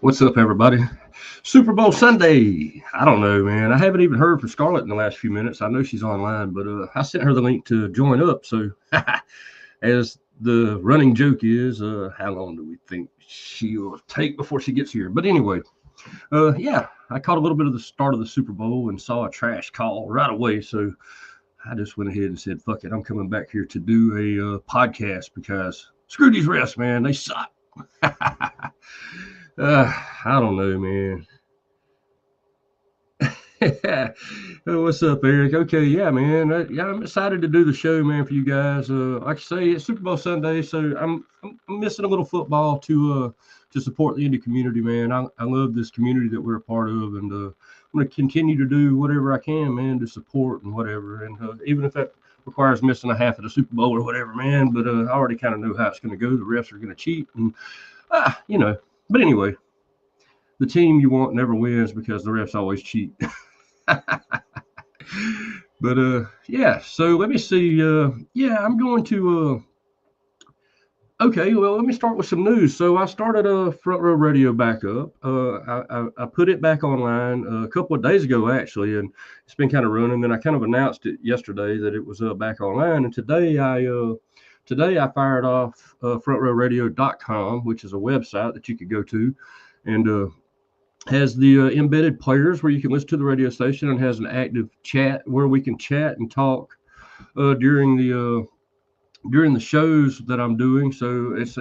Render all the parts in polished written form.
What's up, everybody? Super Bowl Sunday. I don't know, man. I haven't even heard from Scarlett in the last few minutes. I know she's online, but I sent her the link to join up. So, as the running joke is, how long do we think she'll take before she gets here? But anyway, yeah, I caught a little bit of the start of the Super Bowl and saw a trash call right away. So, I just went ahead and said, fuck it. I'm coming back here to do a podcast because screw these refs, man. They suck. I don't know, man. What's up, Eric? Okay, yeah, man. Yeah, I'm excited to do the show, man, for you guys. Like I say, it's Super Bowl Sunday, so I'm missing a little football to support the indie community, man. I love this community that we're a part of, and I'm going to continue to do whatever I can, man, to support and whatever. And even if that requires missing a half of the Super Bowl or whatever, man. But I already kind of know how it's going to go. The refs are going to cheat, and you know. But anyway, the team you want never wins because the refs always cheat. But yeah, so let me see. Yeah, I'm going to okay, well, let me start with some news. So I started Front Row Radio back up. I put it back online a couple of days ago, actually, and it's been kind of running. Then I kind of announced it yesterday that it was back online, and today I fired off frontrowradio.com, which is a website that you could go to, and has the embedded players where you can listen to the radio station, and has an active chat where we can chat and talk during the shows that I'm doing. So it's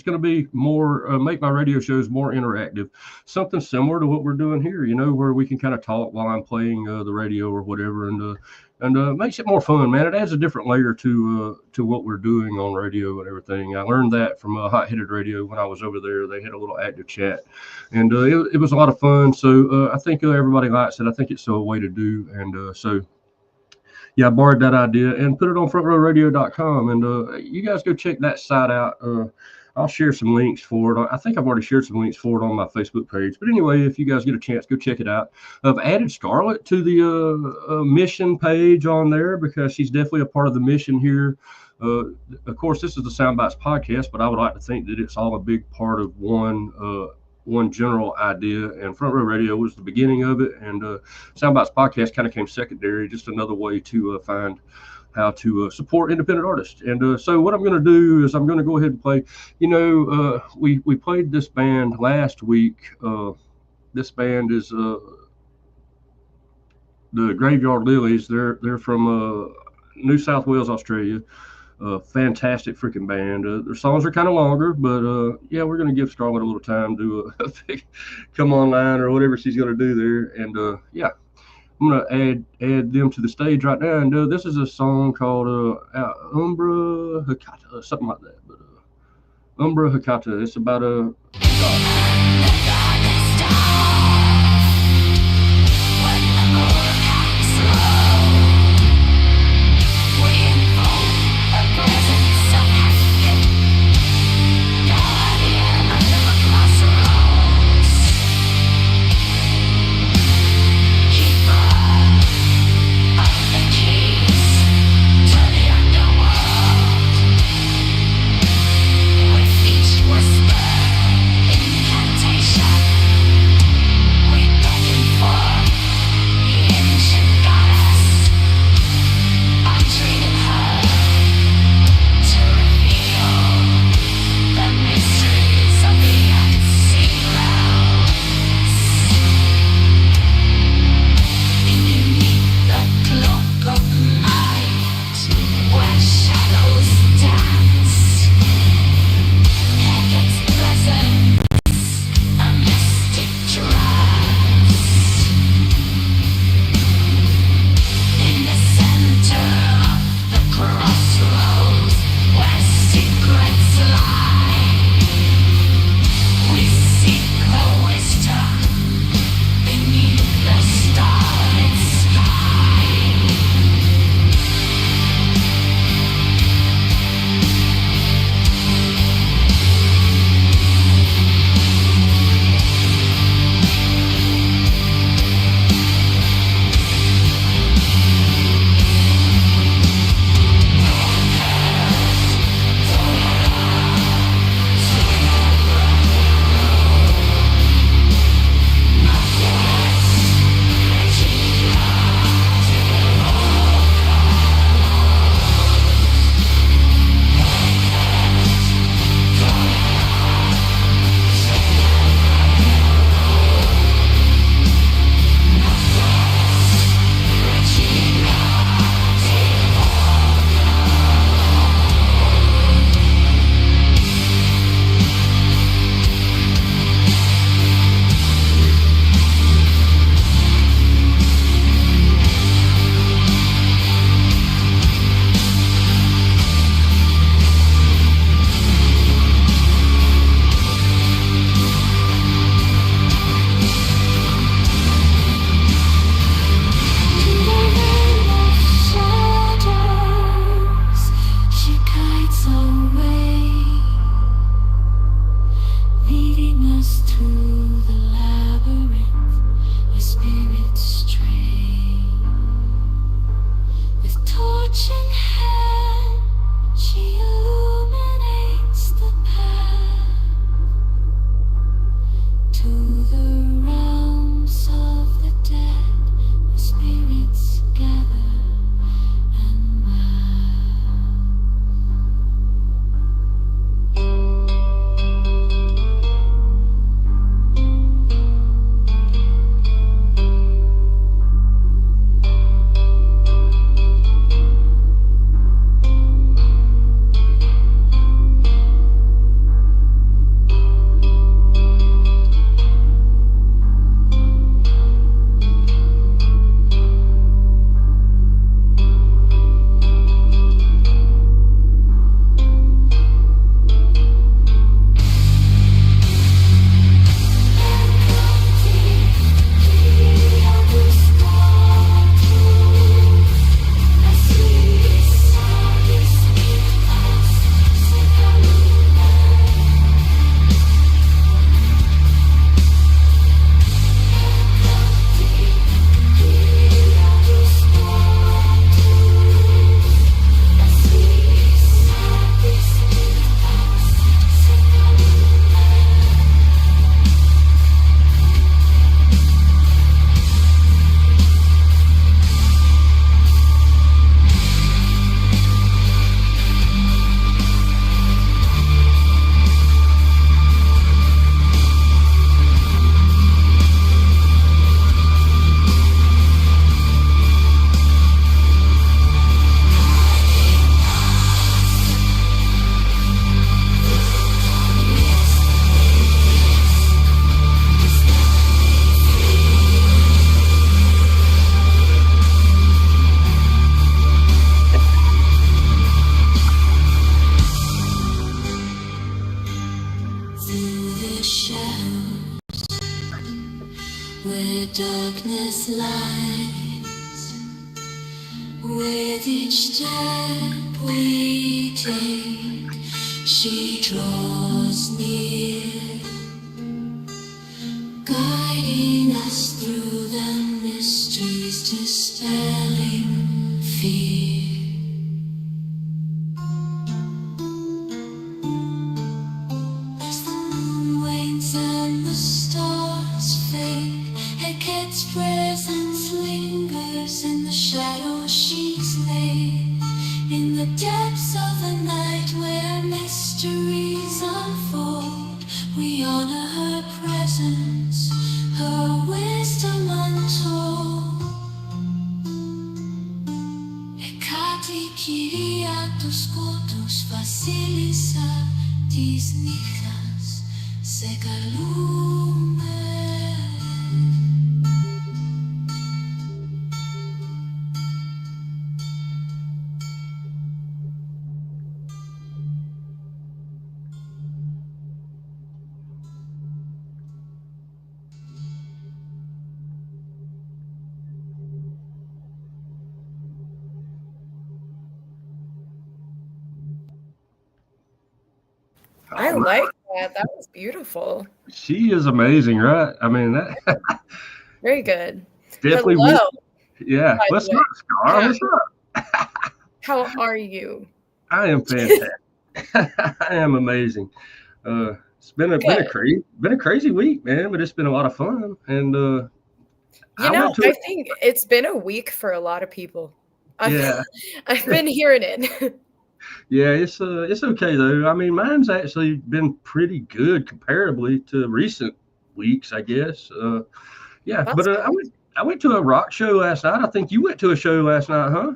going to be more make my radio shows more interactive, something similar to what we're doing here, where we can kind of talk while I'm playing the radio or whatever, and makes it more fun, man. It adds a different layer to what we're doing on radio and everything. I learned that from Hot Headed Radio when I was over there. They had a little active chat, and it was a lot of fun. So I think everybody likes it. I think it's a way to do, and so. Yeah, I borrowed that idea and put it on frontrowradio.com, and you guys go check that site out. I'll share some links for it. I think I've already shared some links for it on my Facebook page. But anyway, if you guys get a chance, go check it out. I've added Scarlett to the mission page on there because she's definitely a part of the mission here. Of course, this is the Sound Bytes podcast, but I would like to think that it's all a big part of one general idea, and Front Row Radio was the beginning of it, and Sound Bytes podcast kind of came secondary, just another way to find how to support independent artists. And so what I'm going to do is I'm going to go ahead and play, we played this band last week. This band is the Graveyard Lilies. They're from New South Wales, Australia. Fantastic freaking band. Their songs are kind of longer, but yeah, we're going to give Scarlett a little time to come online or whatever she's going to do there. And yeah, I'm going to add them to the stage right now. And this is a song called Umbra Hakata, something like that. But Umbra Hakata, it's about a Whisper in through the labyrinth where spirits stray. With torch in hand, she illuminates the path to the realms of the dead where spirits gather and laugh. Through the shadows where darkness lies, with each step we take, she draws near, guiding us through the mysteries, dispelling fear. As the moon wanes and the stars fade, Hecate's presence lingers in the shadows she's laid. In the depths of the night where mysteries unfold, we honor her presence, her wisdom untold. Hecate Kyria tus scotus facilisa tis nichtas secalume. I like that. That was beautiful. She is amazing, right? I mean, that Very good. definitely. Hello, Yeah. by the What's way. up, Scar? Yeah. What's up? How are you? I am fantastic. I am amazing. It's been a Good. crazy week, man, but it's been a lot of fun. And I went to I think it's been a week for a lot of people. yeah, I've been hearing it. yeah. It's okay though. I mean, mine's actually been pretty good comparatively to recent weeks, I guess. Yeah, That's but good. I went to a rock show last night. I think you went to a show last night, huh?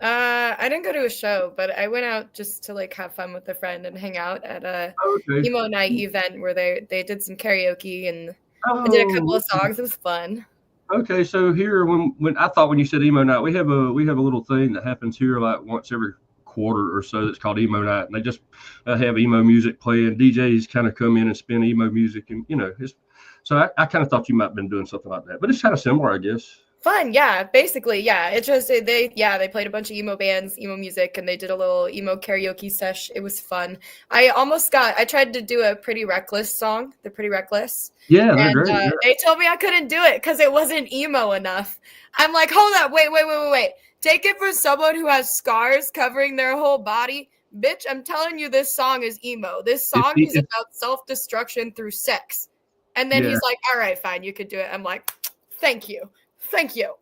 I didn't go to a show, but I went out just to like have fun with a friend and hang out at a Okay. emo night event where they did some karaoke and I did a couple of songs. It was fun. Okay, so here when I thought when you said emo night, we have a little thing that happens here like once every quarter or so that's called emo night, and they just have emo music playing. DJs kind of come in and spin emo music, and it's so I kind of thought you might have been doing something like that, but it's kind of similar, I guess. Fun, yeah. Basically, yeah. It just they played a bunch of emo bands, emo music, and they did a little emo karaoke sesh. It was fun. I tried to do a Pretty Reckless song, the Pretty Reckless, Yeah, they're and great. Yeah. they told me I couldn't do it because it wasn't emo enough. I'm like, hold up, wait. Take it from someone who has scars covering their whole body. Bitch, I'm telling you, this song is emo. This song is If about self-destruction through sex. And then yeah, he's like, all right, fine, you could do it. I'm like, thank you. Thank you.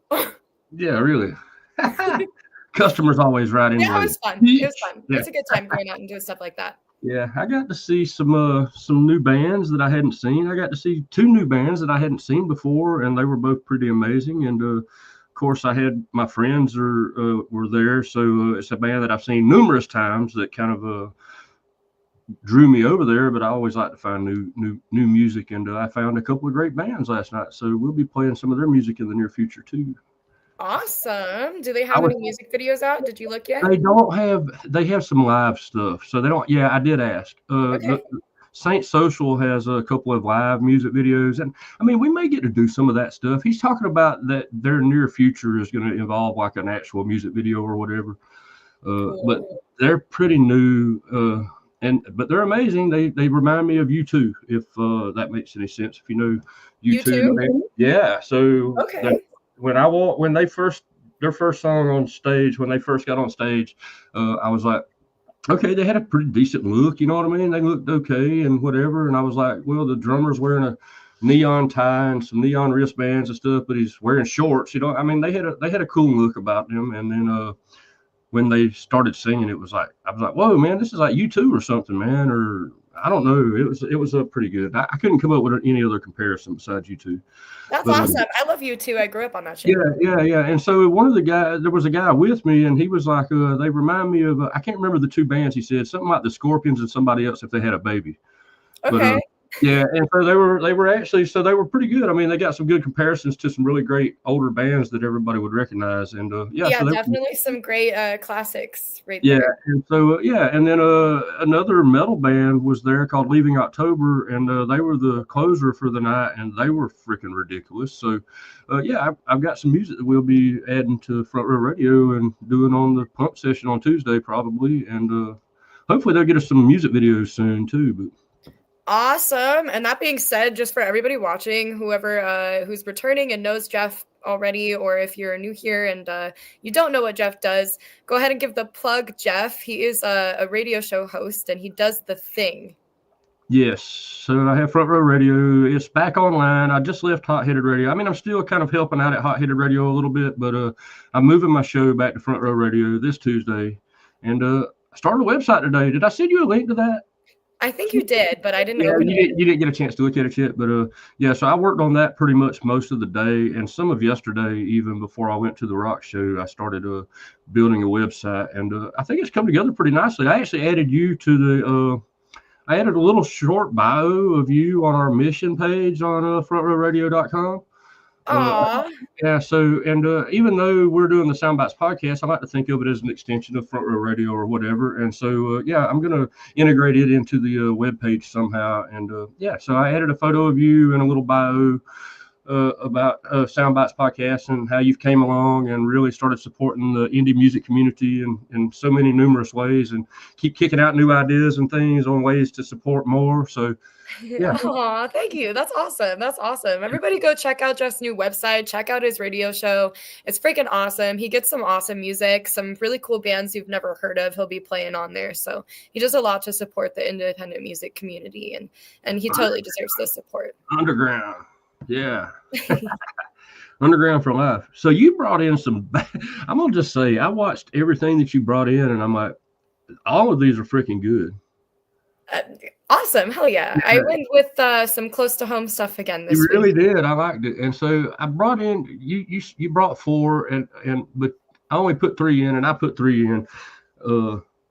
yeah, really. Customers always right Yeah, it anyway. was fun. It was fun. Yeah. It's a good time going out and doing stuff like that. Yeah, I got to see some new bands that I hadn't seen. I got to see two new bands that I hadn't seen before, and they were both pretty amazing. And of course, I had my friends were there, so it's a band that I've seen numerous times that kind of drew me over there. But I always like to find new music, and I found a couple of great bands last night. So we'll be playing some of their music in the near future too. Awesome. Do they I have was any music videos out? Did you look yet? They have some live stuff. So they don't, yeah, I did ask. Okay. Saint Social has a couple of live music videos. And I mean, we may get to do some of that stuff. He's talking about that their near future is going to involve like an actual music video or whatever. But Cool. they're pretty new. But they're amazing. They remind me of U2, if that makes any sense. If you know You U2, too? yeah. So Okay. when they first their first song on stage, when they first got on stage, I was like, okay, they had a pretty decent look, you know what I mean? They looked okay and whatever. And I was like, well, the drummer's wearing a neon tie and some neon wristbands and stuff, but he's wearing shorts, you know. I mean, they had a cool look about them. And then when they started singing, it was like I was like, whoa, man, this is like U2 or something, man, or I don't know. It was pretty good. I couldn't come up with any other comparison besides U2. That's But awesome. I love you too. I grew up on that yeah, shit. yeah. And so one of the guys, there was a guy with me, and he was like, they remind me of, I can't remember the two bands. He said something like the Scorpions and somebody else if they had a baby. But Okay. yeah, and so they were actually, so they were pretty good. I mean, they got some good comparisons to some really great older bands that everybody would recognize. And yeah, Yeah, so they were, definitely some great classics right yeah, there. and so yeah, and then another metal band was there called Leaving October, and they were the closer for the night, and they were freaking ridiculous. So yeah, I've got some music that we'll be adding to Front Row Radio and doing on the pump session on Tuesday probably, and hopefully they'll get us some music videos soon too. But Awesome. And that being said, just for everybody watching, whoever who's returning and knows Jeff already, or if you're new here and you don't know what Jeff does, go ahead and give the plug, Jeff. He is a radio show host and he does The Thing. yes, so I have Front Row Radio. It's back online. I just left Hot Headed Radio. I mean, I'm still kind of helping out at Hot Headed Radio a little bit, but I'm moving my show back to Front Row Radio this Tuesday, and I started a website today. Did I send you a link to that? I think you did, but I didn't Yeah, open it. you didn't get a chance to look at it yet, but yeah. So I worked on that pretty much most of the day, and some of yesterday, even before I went to the rock show. I started building a website, and I think it's come together pretty nicely. I actually added you to the. I added a little short bio of you on our mission page on frontrowradio.com. Aw. Yeah, so and even though we're doing the Soundbites podcast, I like to think of it as an extension of Front Row Radio or whatever. And so yeah, I'm going to integrate it into the web page somehow. And yeah, so I added a photo of you and a little bio about Soundbites podcast and how you've came along and really started supporting the indie music community in so many numerous ways, and keep kicking out new ideas and things on ways to support more. So yeah. Aw, thank you. That's awesome. That's awesome. Everybody go check out Jeff's new website. Check out his radio show. It's freaking awesome. He gets some awesome music, some really cool bands you've never heard of. He'll be playing on there. So he does a lot to support the independent music community, and he totally deserves the support. Underground. Yeah. Underground for life. So you brought in some, I'm going to just say, I watched everything that you brought in, and I'm like, all of these are freaking good. Awesome. Hell yeah. I went with some close to home stuff again this You really week. did. I liked it. And so I brought in, you brought four, but I only put three in, and I put three in.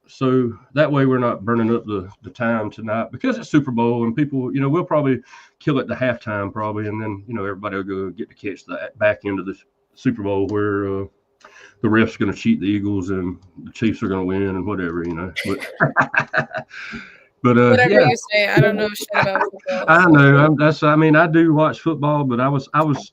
So that way we're not burning up the time tonight, because it's Super Bowl and people, we'll probably kill it to halftime probably. And then, everybody will go get to catch the back end of the Super Bowl where the ref's going to cheat the Eagles and the Chiefs are going to win and whatever, But, But Whatever yeah, you say, I don't know shit about football. I So. know. I mean, I do watch football, but I was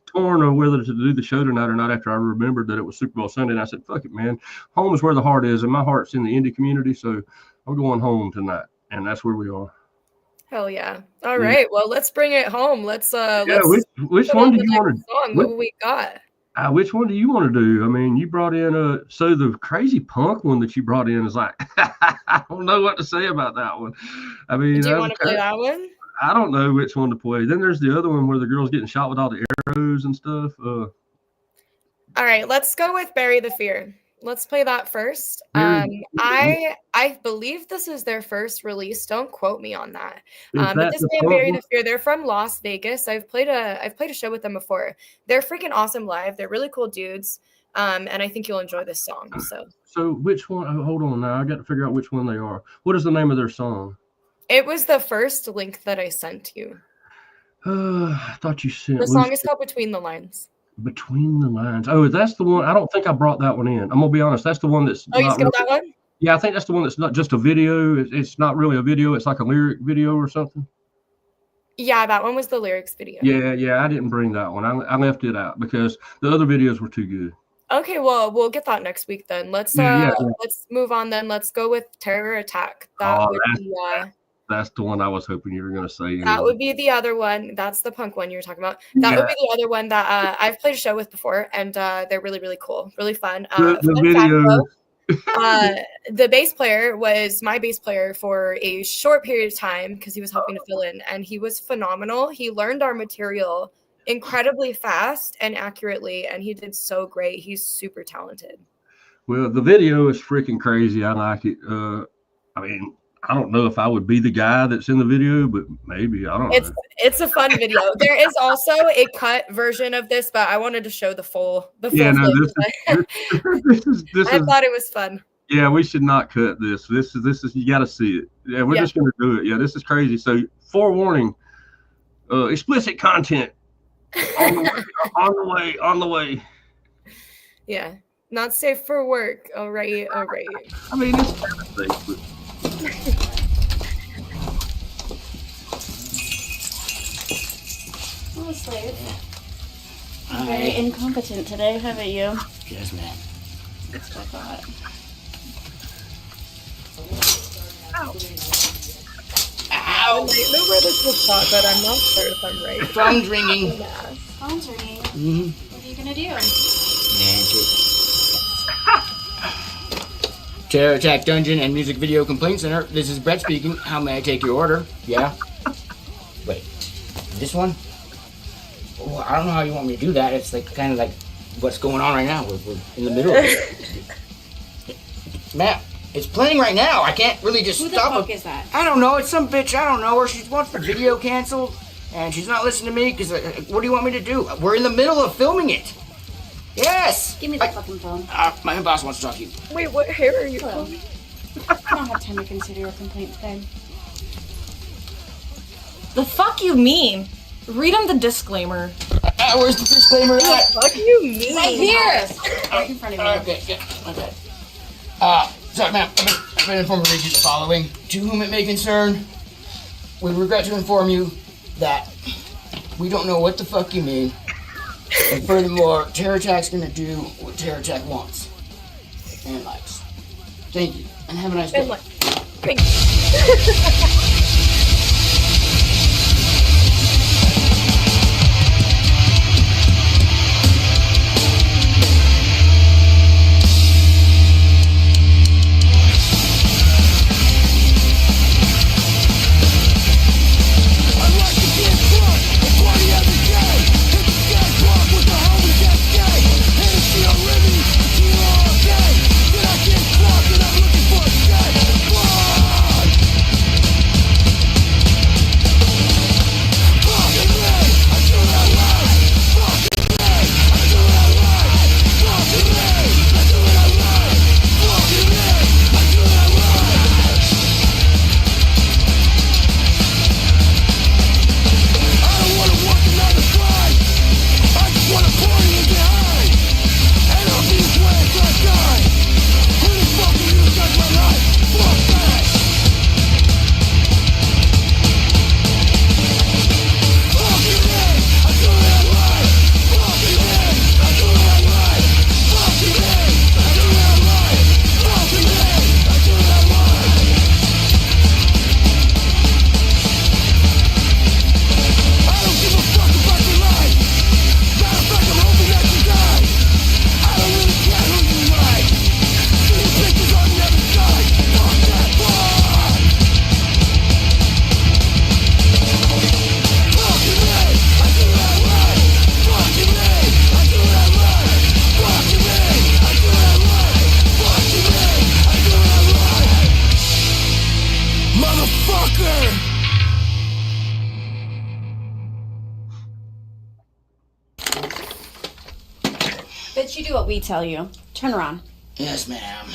torn on whether to do the show tonight or not after I remembered that it was Super Bowl Sunday, and I said, "Fuck it, man. Home is where the heart is, and my heart's in the indie community, so I'm going home tonight, and that's where we are." Hell yeah! All Yeah. right, well, let's bring it home. Let's Yeah. let's Which put one on do the you want next to? song. What do we got? Which one do you want to do? I mean, you brought in so the crazy punk one that you brought in is like, I don't know what to say about that one. I mean, Do you want to play that one? I don't know which one to play. Then there's the other one where the girl's getting shot with all the arrows and stuff. All right, let's go with Bury the Fear. Let's play that first. I believe this is their first release. Don't quote me on that. But this band, Bury the Fear, they're from Las Vegas. I've played a show with them before. They're freaking awesome live. They're really cool dudes. And I think you'll enjoy this song. So which one? Oh, hold on now. I got to figure out which one they are. What is the name of their song? It was the first link that I sent you. I thought you sent the song is called Between the Lines. Between the Lines. Oh, that's the one. I don't think I brought that one in. I'm gonna be honest. That's the one that's. Oh, you skipped that one? Yeah, I think that's the one that's not just a video. It's not really a video. It's like a lyric video or something. Yeah, that one was the lyrics video. Yeah. I didn't bring that one. I left it out because the other videos were too good. Okay, well, we'll get that next week then. Let's move on then. Let's go with Terror Attack. That's the one I was hoping you were going to say. Anyway. That would be the other one. That's the punk one you were talking about. That would be the other one that I've played a show with before, and they're really, really cool, really fun. The video. The bass player was my bass player for a short period of time because he was helping to fill in, and he was phenomenal. He learned our material incredibly fast and accurately, and he did so great. He's super talented. Well, the video is freaking crazy. I like it. I mean, I don't know if I would be the guy that's in the video, but maybe. I don't know. It's a fun video. There is also a cut version of this, but I wanted to show the full thing. I thought it was fun. Yeah, we should not cut this. This is you got to see it. Yeah, we're just going to do it. Yeah, this is crazy. So, forewarning, explicit content on the way. Yeah, not safe for work. All right. I mean, it's kind of safe, but. Honestly, I'm very incompetent today. How about you? Yes, ma'am. That's what I thought. Ow! I know where this was shot, but I'm not sure if I'm right. Phone's ringing. Phone's ringing. Mm-hmm. What are you gonna do? Terror Attack Dungeon and Music Video Complaint Center. This is Brett speaking. How may I take your order? Yeah? Wait. This one? Well, I don't know how you want me to do that. It's like kind of like what's going on right now. We're in the middle of it. Matt, it's playing right now. I can't really just stop it. Who the fuck is that? I don't know. It's some bitch. I don't know her. She wants the video canceled, and she's not listening to me because what do you want me to do? We're in the middle of filming it. Yes! Give me the fucking phone. My boss wants to talk to you. Wait, what hair are you Hello. from? I don't have time to consider your complaints, babe. The fuck you mean? Read him the disclaimer. Where's the disclaimer at? What do you mean? Right here! Right in front of me. Okay. Sorry, ma'am. I've been informed to read you the following. To whom it may concern, we regret to inform you that we don't know what the fuck you mean. And furthermore, Terror Attack's gonna do what Terror Attack wants and likes. Thank you, and have a nice day. Thank you. Bitch, you do what we tell you. Turn around. Yes, ma'am.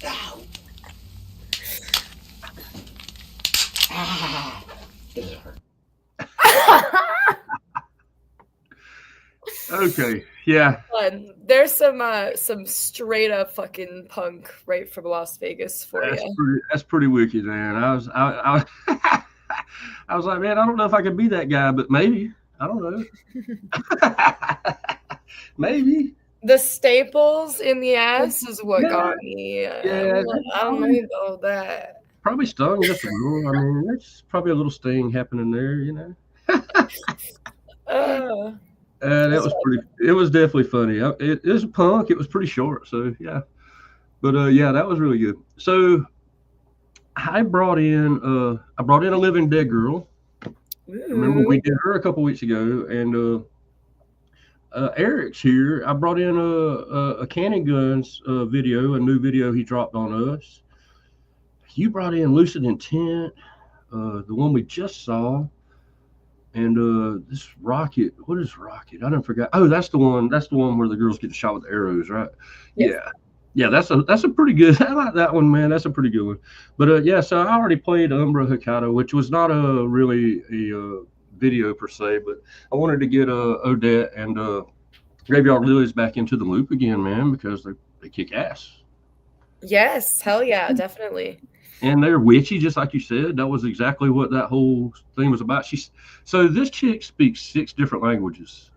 Ow. Ah. Does it hurt? Okay, yeah. Fun. There's some straight up fucking punk right from Las Vegas for you. That's pretty wicked, man. I was like, man, I don't know if I could be that guy, but maybe. I don't know. Maybe. The staples in the ass is what Yeah. got me. Yeah, I don't know about that. Probably stung just a little. I mean, there's probably a little sting happening there, you know. That was pretty. It was definitely funny. It was a punk. It was pretty short, so yeah. But yeah, that was really good. So I brought in a Living Dead girl. Remember we did her a couple weeks ago, and Eric's here. I brought in a Cannon Guns video, a new video he dropped on us. You brought in Lucid Intent, the one we just saw. And this Rocket, what is Rocket? I didn't forget. Oh, that's the one where the girls get shot with arrows, right? Yes. Yeah, that's a pretty good. I like that one, man. That's a pretty good one. But yeah, so I already played Umbra Hokkaido, which was not really a video per se, but I wanted to get Odette and Graveyard Lilies back into the loop again, man, because they kick ass. Yes, hell yeah, definitely. And they're witchy, just like you said. That was exactly what that whole thing was about. So this chick speaks 6 different languages.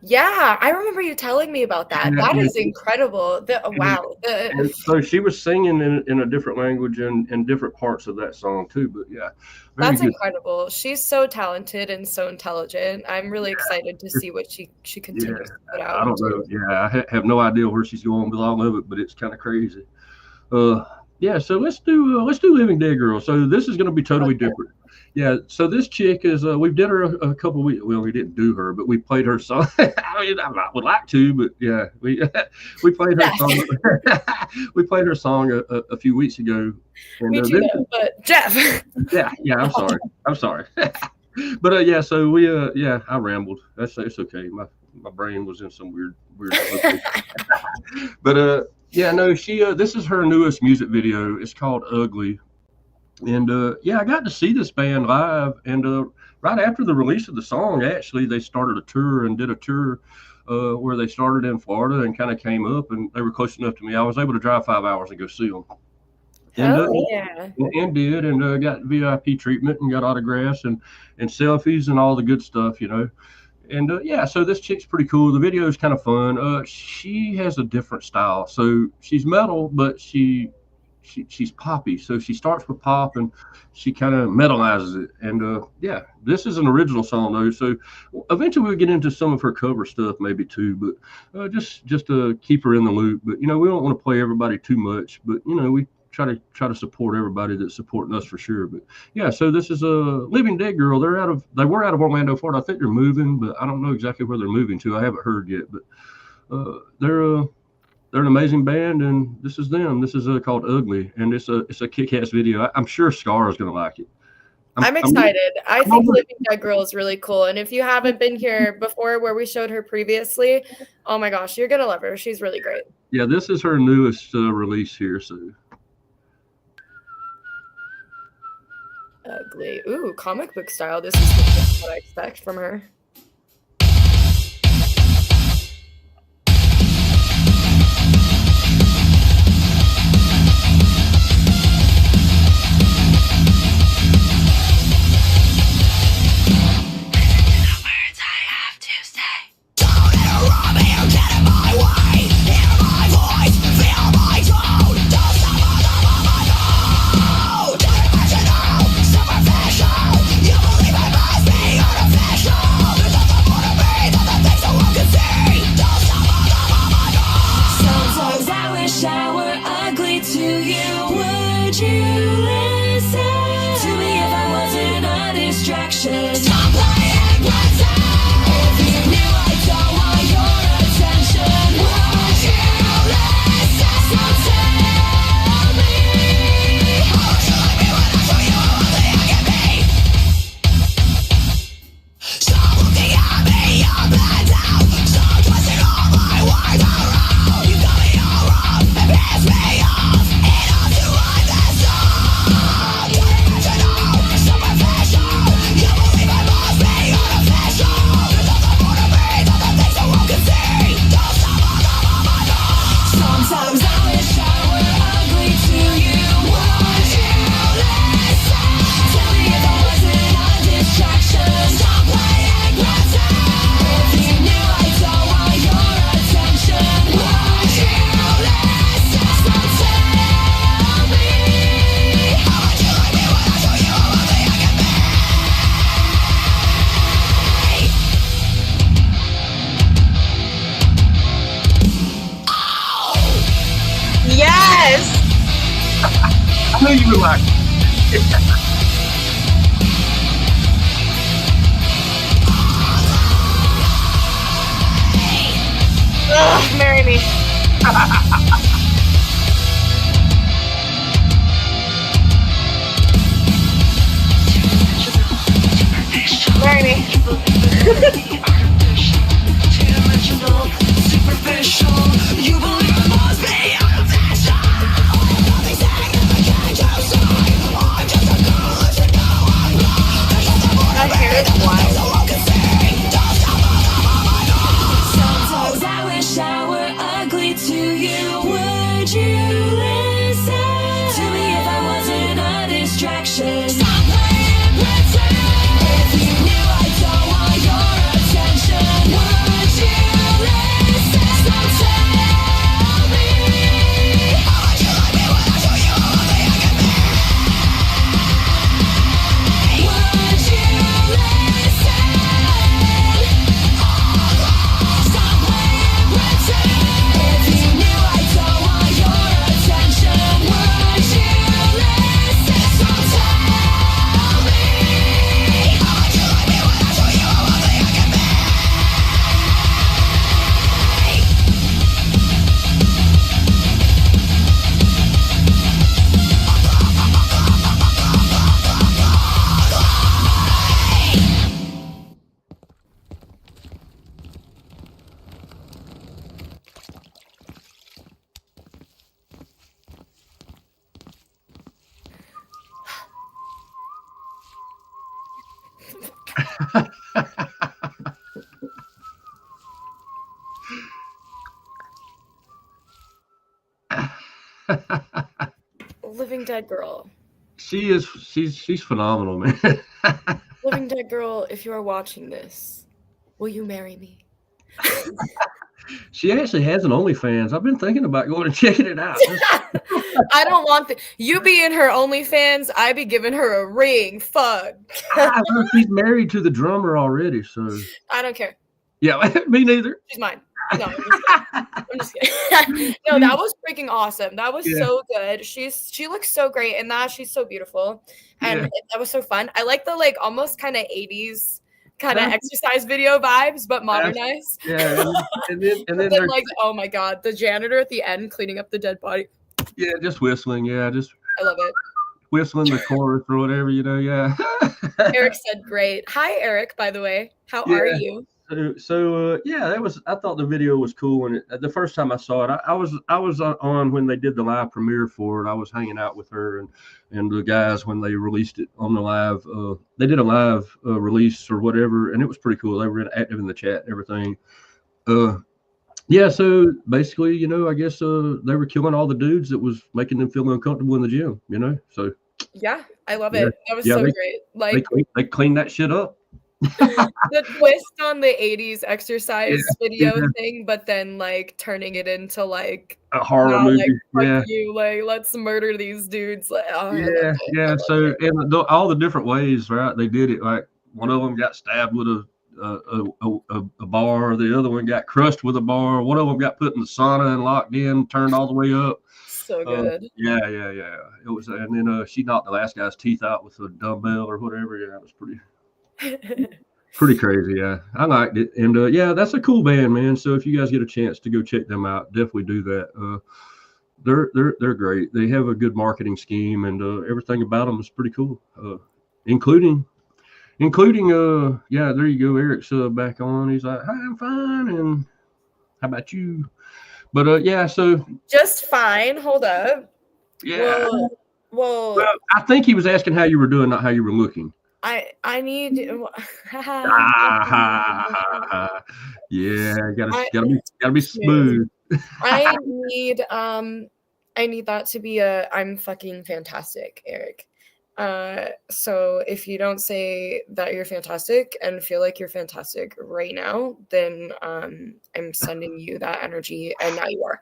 Yeah, I remember you telling me about that. Yeah, That yeah. is incredible. Wow. And so she was singing in a different language and different parts of that song too. But yeah, very That's good. incredible. She's so talented and so intelligent. I'm really excited to see what she continues to put out. I don't know. Yeah, I have no idea where she's going with all of it, but it's kind of crazy. Yeah, so let's do Living Dead Girl. So this is going to be totally different. Yeah, so this chick is we did her a couple weeks. Well, we didn't do her, but we played her song. I mean, I would like to, but yeah, we played her song. We played her song a few weeks ago. And, Me too, but Jeff. Yeah, I'm sorry. But yeah, so we I rambled. It's okay. My brain was in some weird location. But yeah, no, she this is her newest music video. It's called Ugly. And yeah, I got to see this band live, and right after the release of the song, actually, they started a tour and did a tour where they started in Florida and kind of came up, and they were close enough to me. I was able to drive 5 hours and go see them. And did, and got VIP treatment and got autographs and selfies and all the good stuff, you know. And yeah, so this chick's pretty cool. The video is kind of fun. She has a different style. So she's metal, but she's poppy. So she starts with pop and she kind of metalizes it. And yeah, this is an original song though. So eventually we'll get into some of her cover stuff maybe too, but just to keep her in the loop. But you know, we don't want to play everybody too much, but you know, we try to support everybody that's supporting us for sure. But yeah, so this is a Living Dead Girl. They were out of Orlando, Florida. I think they're moving, but I don't know exactly where they're moving to. I haven't heard yet, but they're an amazing band, and this is them. This is called Ugly, and it's a kick-ass video. I'm sure Scar is gonna like it. I'm excited. I think Living Dead Girl is really cool. And if you haven't been here before where we showed her previously, oh my gosh, you're gonna love her. She's really great. Yeah, this is her newest release here. So Ugly. Ooh, comic book style. This is what I expect from her. I knew you would like it. Ugh, marry me. Marry me. My hair is wild. Sometimes I wish I were ugly to you. Would you listen to me if I wasn't a distraction? Stop playing pretend. If you knew I don't want your attention, would you listen? So tell me, how would you like me when I show you how ugly I can be? Would you listen? Stop playing pretend. If you knew I don't want your attention, would you listen? So tell me, how would you like me when I show you how ugly I can be? Living Dead Girl. She's phenomenal, man. Living Dead Girl, if you are watching this, will you marry me? She actually has an OnlyFans. I've been thinking about going and checking it out. I don't want you be in her OnlyFans. I be giving her a ring. Fuck. She's married to the drummer already, so I don't care. yeah, me neither. She's mine. No, I'm just kidding. No, that was freaking awesome. That was so good. She looks so great in that. She's so beautiful, and that was so fun. I like the like almost kind of 80s kind of exercise video vibes, but modernized. Yeah, and then Then like, oh my god, the janitor at the end cleaning up the dead body. Yeah, just whistling. Yeah, just I love it. whistling the chorus or whatever, Yeah. Eric said, "Great." Hi, Eric. By the way, how are you? So yeah, that was. I thought the video was cool, and the first time I saw it, I was on when they did the live premiere for it. I was hanging out with her and the guys when they released it on the live. They did a live release or whatever, and it was pretty cool. They were active in the chat and everything. Yeah, so basically, I guess they were killing all the dudes that was making them feel uncomfortable in the gym. So yeah, I love it. That was so great. Like they cleaned that shit up. The twist on the 80s exercise video thing, but then like turning it into like a horror movie. Like, fuck you, like let's murder these dudes. Like, So and all the different ways, right? They did it. Like one of them got stabbed with a bar, the other one got crushed with a bar, one of them got put in the sauna and locked in, turned all the way up. So good. Yeah. It was, and then she knocked the last guy's teeth out with a dumbbell or whatever. Yeah, it was pretty crazy. Yeah, I liked it, and that's a cool band, man. So if you guys get a chance to go check them out, definitely do that. They're great. They have a good marketing scheme, and everything about them is pretty cool, including there you go, Eric's back on. He's like, hi, I'm fine, and how about you? But so just fine. Hold up. Yeah. Well, I think he was asking how you were doing, not how you were looking. I need yeah, gotta be smooth. I need that to be I'm fucking fantastic, Eric. So if you don't say that you're fantastic and feel like you're fantastic right now, then I'm sending you that energy, and now you are.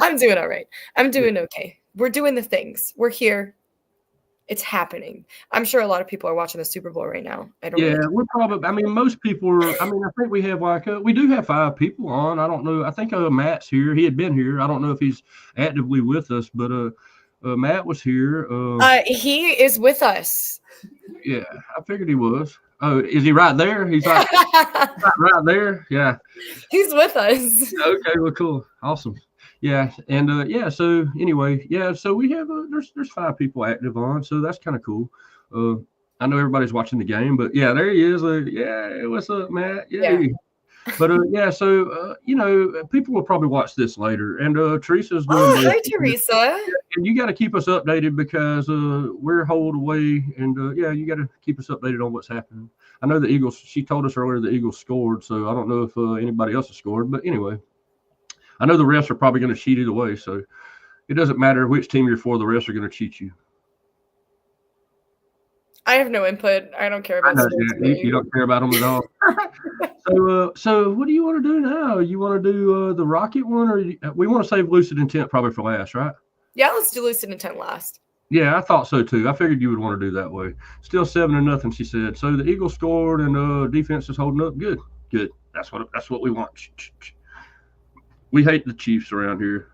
I'm doing all right. I'm doing okay. We're doing the things. We're here. It's happening. I'm sure a lot of people are watching the Super Bowl right now. I don't Yeah, really we're probably. I mean, most people are. I mean, I think we have we do have 5 people on. I don't know. I think Matt's here. He had been here. I don't know if he's actively with us, but Matt was here. He is with us. Yeah, I figured he was. Oh, is he right there? He's like right there. Yeah. He's with us. Okay. Well, cool. Awesome. Yeah, and yeah. So anyway, yeah. So we have there's 5 people active on, so that's kind of cool. I know everybody's watching the game, but yeah, there he is. Yeah, what's up, Matt? Yeah. But yeah, so you know, people will probably watch this later, and Teresa's doing. Oh, hi, Teresa. And you got to keep us updated because we're hold away, and yeah, you got to keep us updated on what's happening. I know the Eagles. She told us earlier the Eagles scored, so I don't know if anybody else has scored, but anyway. I know the refs are probably going to cheat either way, so it doesn't matter which team you're for. The refs are going to cheat you. I have no input. I don't care about sports. You don't care about them at all. So what do you want to do now? You want to do the Rocket one, or we want to save Lucid Intent probably for last, right? Yeah, let's do Lucid Intent last. Yeah, I thought so too. I figured you would want to do that way. Still 7-0, she said. So the Eagles scored, and defense is holding up. Good. That's what we want. We hate the Chiefs around here.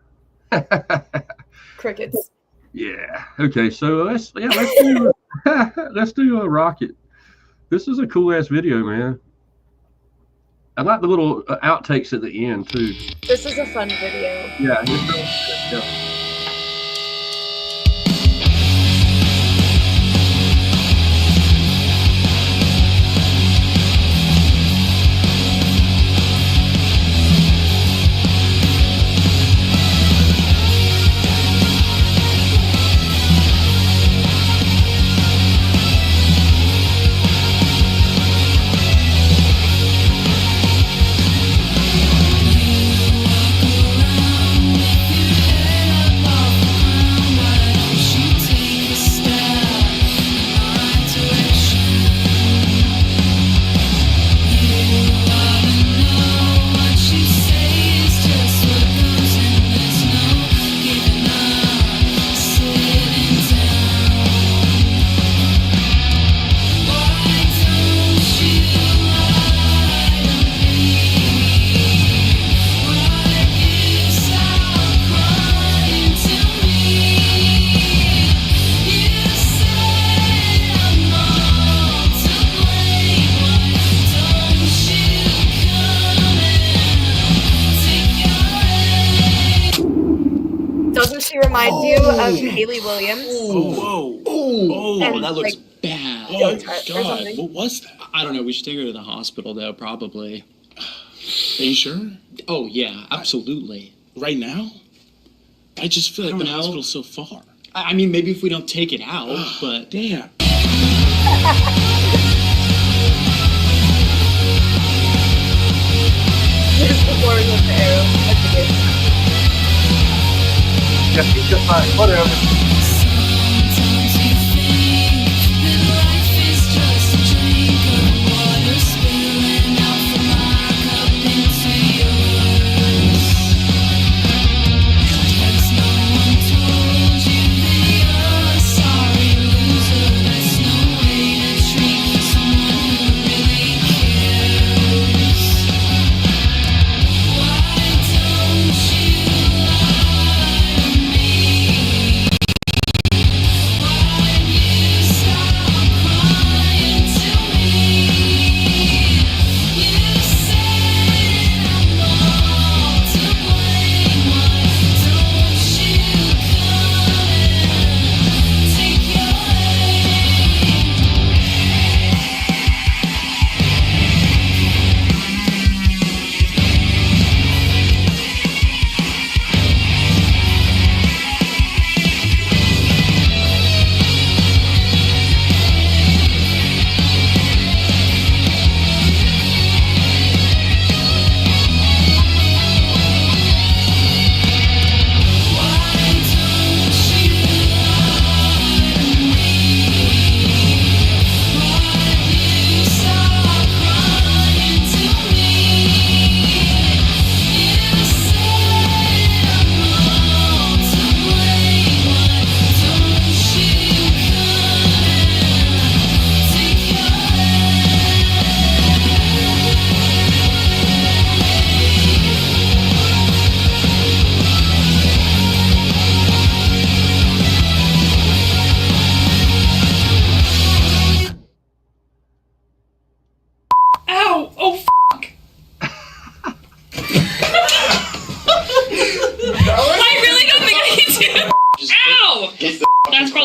Crickets. Yeah. Okay. So let's do a Rocket. This is a cool ass video, man. I like the little outtakes at the end too. This is a fun video. Yeah. Remind you of Haley Williams. Oh, And, that looks like, bad. don't Oh, touch or God. something. What was that? I don't know. We should take her to the hospital, though, probably. Are you sure? Oh, yeah, absolutely. Right now? I just feel like I the don't know. hospital's so far. I mean, maybe if we don't take it out, but... Damn. Just before we went to Arrow. That's good. Yeah, he's just fine. Whatever.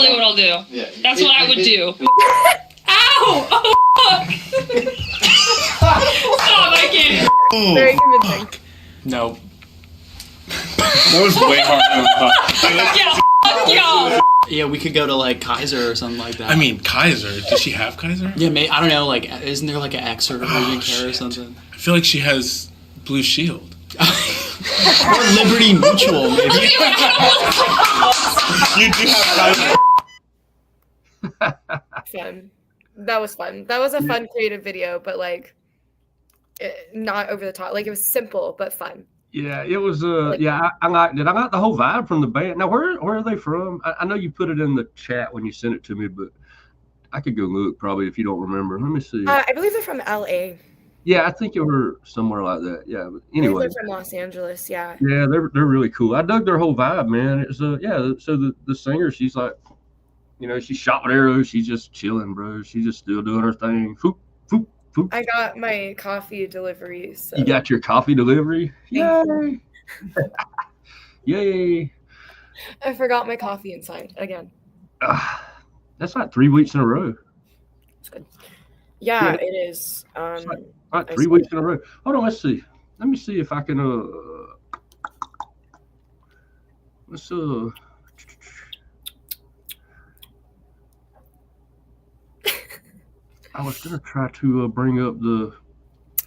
totally what I'll do. Yeah. That's what I would do. Ow! Oh, fuck! Stop, I can't. Very convincing. No. That was way harder. Yeah, fuck y'all. Yeah, we could go to like Kaiser or something like that. I mean, Kaiser. Does she have Kaiser? Yeah, I don't know. Like, isn't there like an X or urgent care or something? I feel like she has Blue Shield. Or Liberty Mutual, maybe. You do have Kaiser. Fun. That was fun. That was a fun creative video, but like not over the top. Like it was simple but fun. Yeah, it was. I liked it. I liked the whole vibe from the band. Now, where are they from? I know you put it in the chat when you sent it to me, but I could go look probably if you don't remember. Let me see. I believe they're from LA. Yeah, I think you were somewhere like that. Yeah, but anyway. They're from Los Angeles. Yeah. Yeah, they're really cool. I dug their whole vibe, man. It's So the singer, she's like, she's shot with arrows. She's just chilling, bro. She's just still doing her thing. Foop, foop, foop. I got my coffee delivery. So. You got your coffee delivery? Yay! Yay! I forgot my coffee inside again. That's like 3 weeks in a row. It's good. Yeah, it is. Like 3 weeks in a row. Hold on, let's see. Let me see if I can. Let's I was gonna try to bring up the.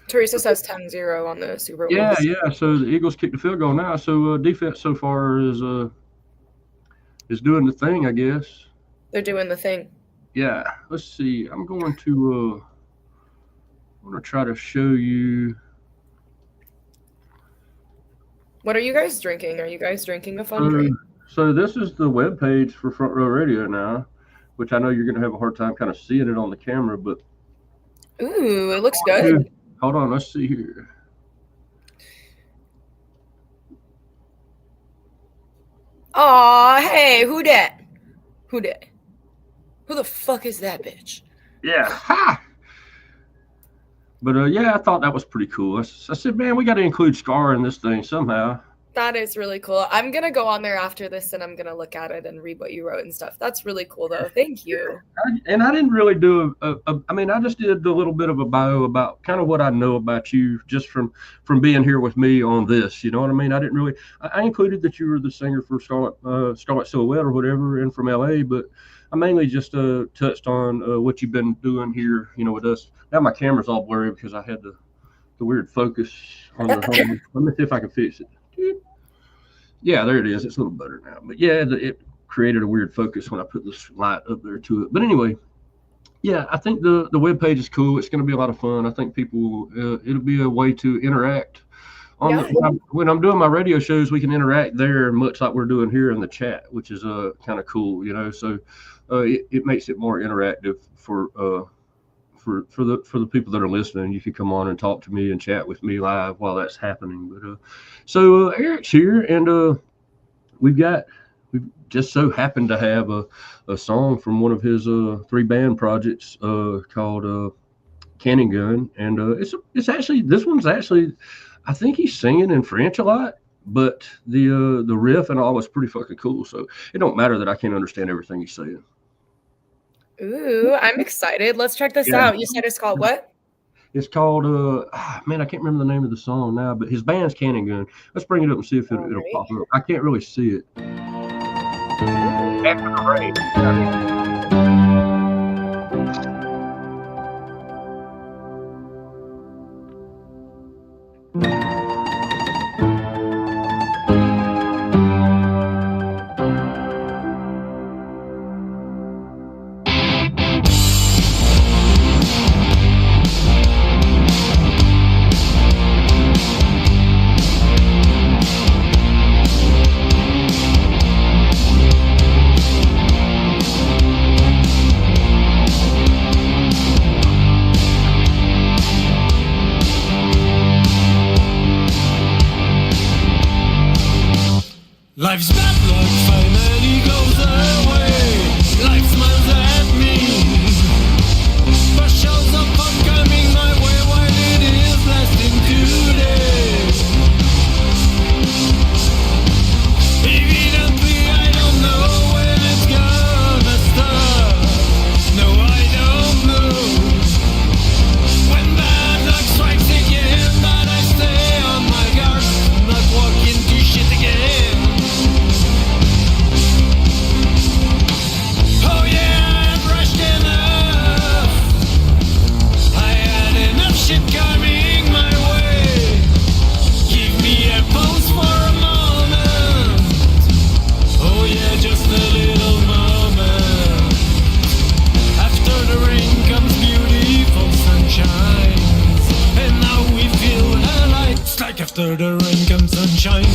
Teresa says 10-0 on the Super Bowl. Yeah. So the Eagles kicked the field goal now. So defense so far is doing the thing, I guess. They're doing the thing. Yeah. Let's see. I'm going to try to show you. What are you guys drinking? Are you guys drinking a fun drink? So this is the webpage for Front Row Radio now, which I know you're going to have a hard time kind of seeing it on the camera, but. Ooh, it looks good. Hold on, let's see here. Aw, hey, who that? Who that? Who the fuck is that bitch? Yeah. Ha! But I thought that was pretty cool. I said, man, we got to include Scar in this thing somehow. That is really cool. I'm going to go on there after this and I'm going to look at it and read what you wrote and stuff. That's really cool, though. Thank you. I didn't really do I just did a little bit of a bio about kind of what I know about you just from being here with me on this. You know what I mean? I didn't really, I included that you were the singer for Scarlett Silhouette or whatever and from LA, but I mainly just touched on what you've been doing here, with us. Now my camera's all blurry because I had the weird focus on the home. Let me see if I can fix it. Yeah, there it is. It's a little better now. But yeah, it created a weird focus when I put this light up there to it. But anyway, yeah, I think the webpage is cool. It's going to be a lot of fun. I think people, it'll be a way to interact. When I'm doing my radio shows, we can interact there much like we're doing here in the chat, which is kind of cool, So it makes it more interactive for the people that are listening. You can come on and talk to me and chat with me live while that's happening. But so Eric's here, and we've just so happened to have a song from one of his 3 band projects called Cannon Gun, and it's actually, this one's actually, I think he's singing in French a lot, but the riff and all was pretty fucking cool. So it don't matter that I can't understand everything he's saying. Ooh, I'm excited. Let's check this out. You said it's called what? It's called, man, I can't remember the name of the song now, but his band's Cannon Gun. Let's bring it up and see if it'll pop up. I can't really see it. After the rain. Life's bad luck finally goes away. Life smiles at me. First shows of fun coming my way while it is lasting today. Evidently I don't know when it's gonna come sunshine.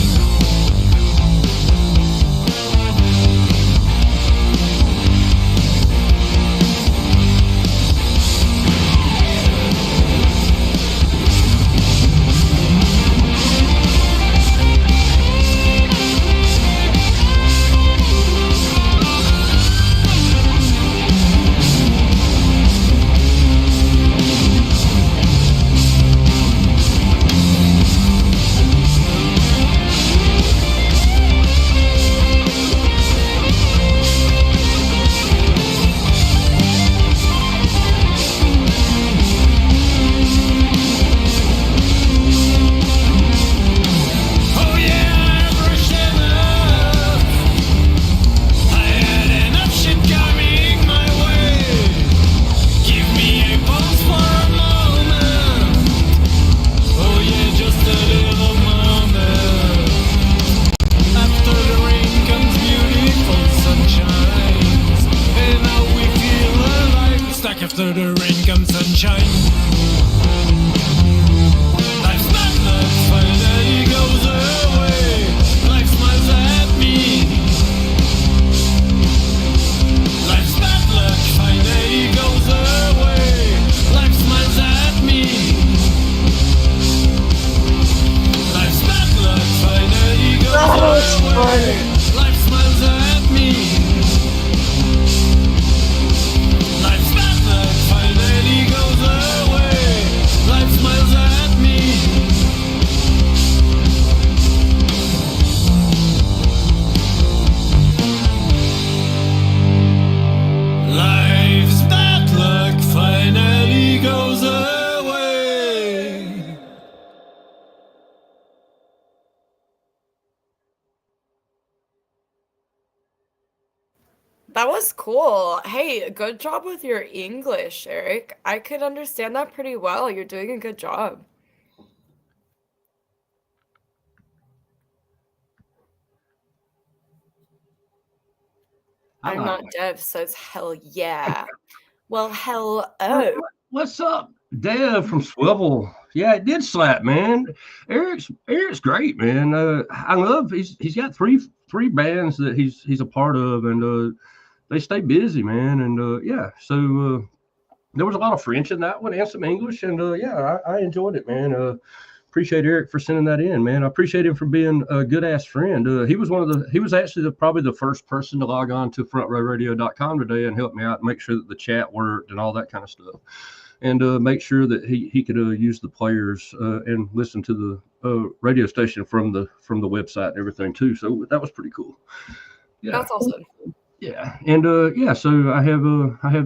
Oh yeah, I rushed enough. I had enough shit coming my way. Give me a pulse for a moment. Oh yeah, just a little moment. After the rain comes beautiful sunshine. And now we feel alive. It's like after the rain comes sunshine. Life's not luck, finally goes away. Life smiles at me. Life's bad luck, finally goes away. Life smiles at me. Life's bad luck, finally goes away. Life smiles at me. Life's bad luck, finally goes away. Life smiles at me. Life's bad luck finally goes away. That was cool. Hey, good job with your English, Eric. I could understand that pretty well. You're doing a good job. I'm not Dev says hell yeah. Well, hell oh. What's up, Dev from Swivel? Yeah, it did slap, man. Eric's great, man. I love he's got three bands that he's a part of, and they stay busy, man. And yeah, so there was a lot of French in that one and some English, and yeah, I enjoyed it, man. Appreciate Eric for sending that in, man. I appreciate him for being a good ass friend. He was actually probably the first person to log on to frontrowradio.com today and help me out and make sure that the chat worked and all that kind of stuff, and make sure that he could use the players and listen to the radio station from the website and everything too. So that was pretty cool. Yeah, That's awesome. yeah, and yeah, so I have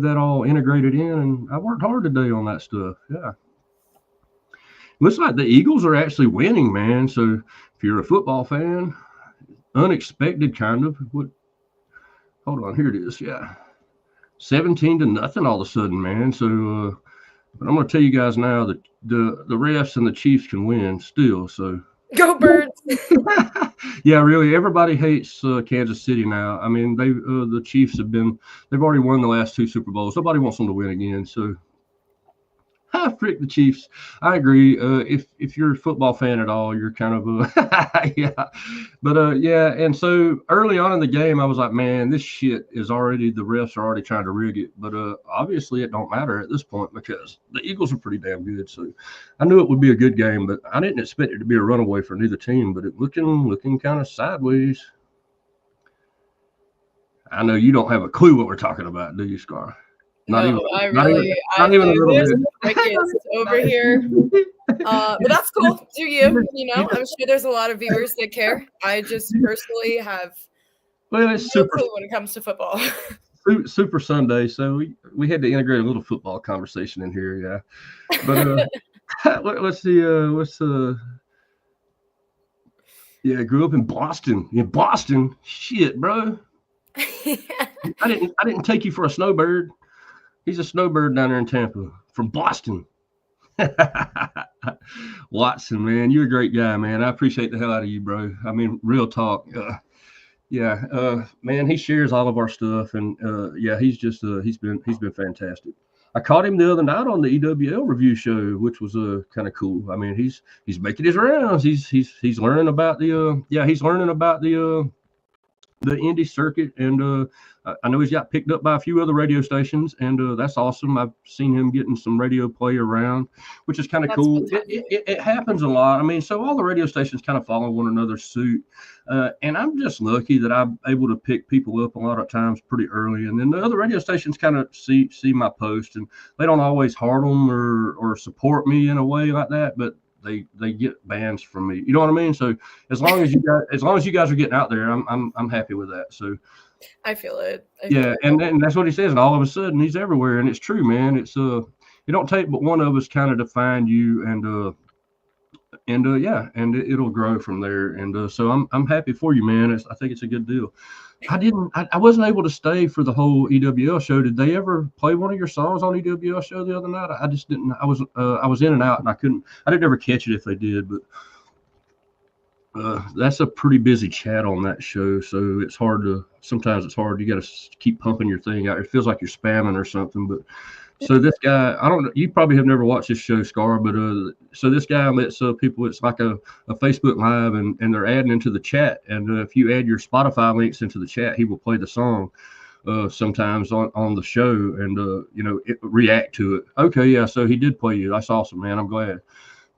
that all integrated in, and I worked hard today on that stuff. Yeah. Looks like the Eagles are actually winning, man. So if you're a football fan, unexpected kind of. Hold on, here it is. Yeah, 17-0 all of a sudden, man. So, but I'm going to tell you guys now that the refs and the Chiefs can win still. So Go Birds. yeah, really, everybody hates Kansas City now. I mean, the Chiefs they've already won the last 2 Super Bowls. Nobody wants them to win again. So. Frick the Chiefs. I agree. If you're a football fan at all, you're kind of yeah. But yeah, and so early on in the game, I was like, man, this shit the refs are already trying to rig it. But obviously it don't matter at this point because the Eagles are pretty damn good. So I knew it would be a good game, but I didn't expect it to be a runaway for neither team. But it looking kind of sideways. I know you don't have a clue what we're talking about, do you, Scar? Not even a little there's bit. crickets over here. But that's cool. Do you? You know, I'm sure there's a lot of viewers that care. I just personally have Well, it's no super clue when it comes to football. Super Sunday, so we had to integrate a little football conversation in here, yeah. But let's see, yeah, I grew up in Boston. In Boston, shit, bro. I didn't take you for a snowbird. He's a snowbird down there in Tampa from Boston. Watson, man, you're a great guy, man. I appreciate the hell out of you, bro. I mean, real talk. Yeah, man, he shares all of our stuff, and yeah, he's been fantastic. I caught him the other night on the EWL review show, which was kind of cool. I mean, he's making his rounds. He's learning about he's learning about the indie circuit, and I know he's got picked up by a few other radio stations, and that's awesome. I've seen him getting some radio play around, which is kind of cool. It happens a lot. I mean, so all the radio stations kind of follow one another's suit, and I'm just lucky that I'm able to pick people up a lot of times pretty early, and then the other radio stations kind of see my post, and they don't always heart them or support me in a way like that, but they get bands from me. You know what I mean? So as long as you guys are getting out there, I'm happy with that. So I feel it. And that's what he says. And all of a sudden he's everywhere, and it's true, man. It's it don't take but one of us kind of to find you, and it'll grow from there. And so I'm happy for you, man. I think it's a good deal. I wasn't able to stay for the whole EWL show. Did they ever play one of your songs on EWL show the other night? I just didn't. I was in and out, and I didn't ever catch it if they did. But that's a pretty busy chat on that show, so sometimes it's hard. You got to keep pumping your thing out. It feels like you're spamming or something. But so this guy, I don't know. You probably have never watched this show, Scar, but so this guy lets people. It's like a Facebook Live, and they're adding into the chat. And if you add your Spotify links into the chat, he will play the song sometimes on the show, and react to it. Okay, yeah. So he did play you. That's awesome, man. I'm glad.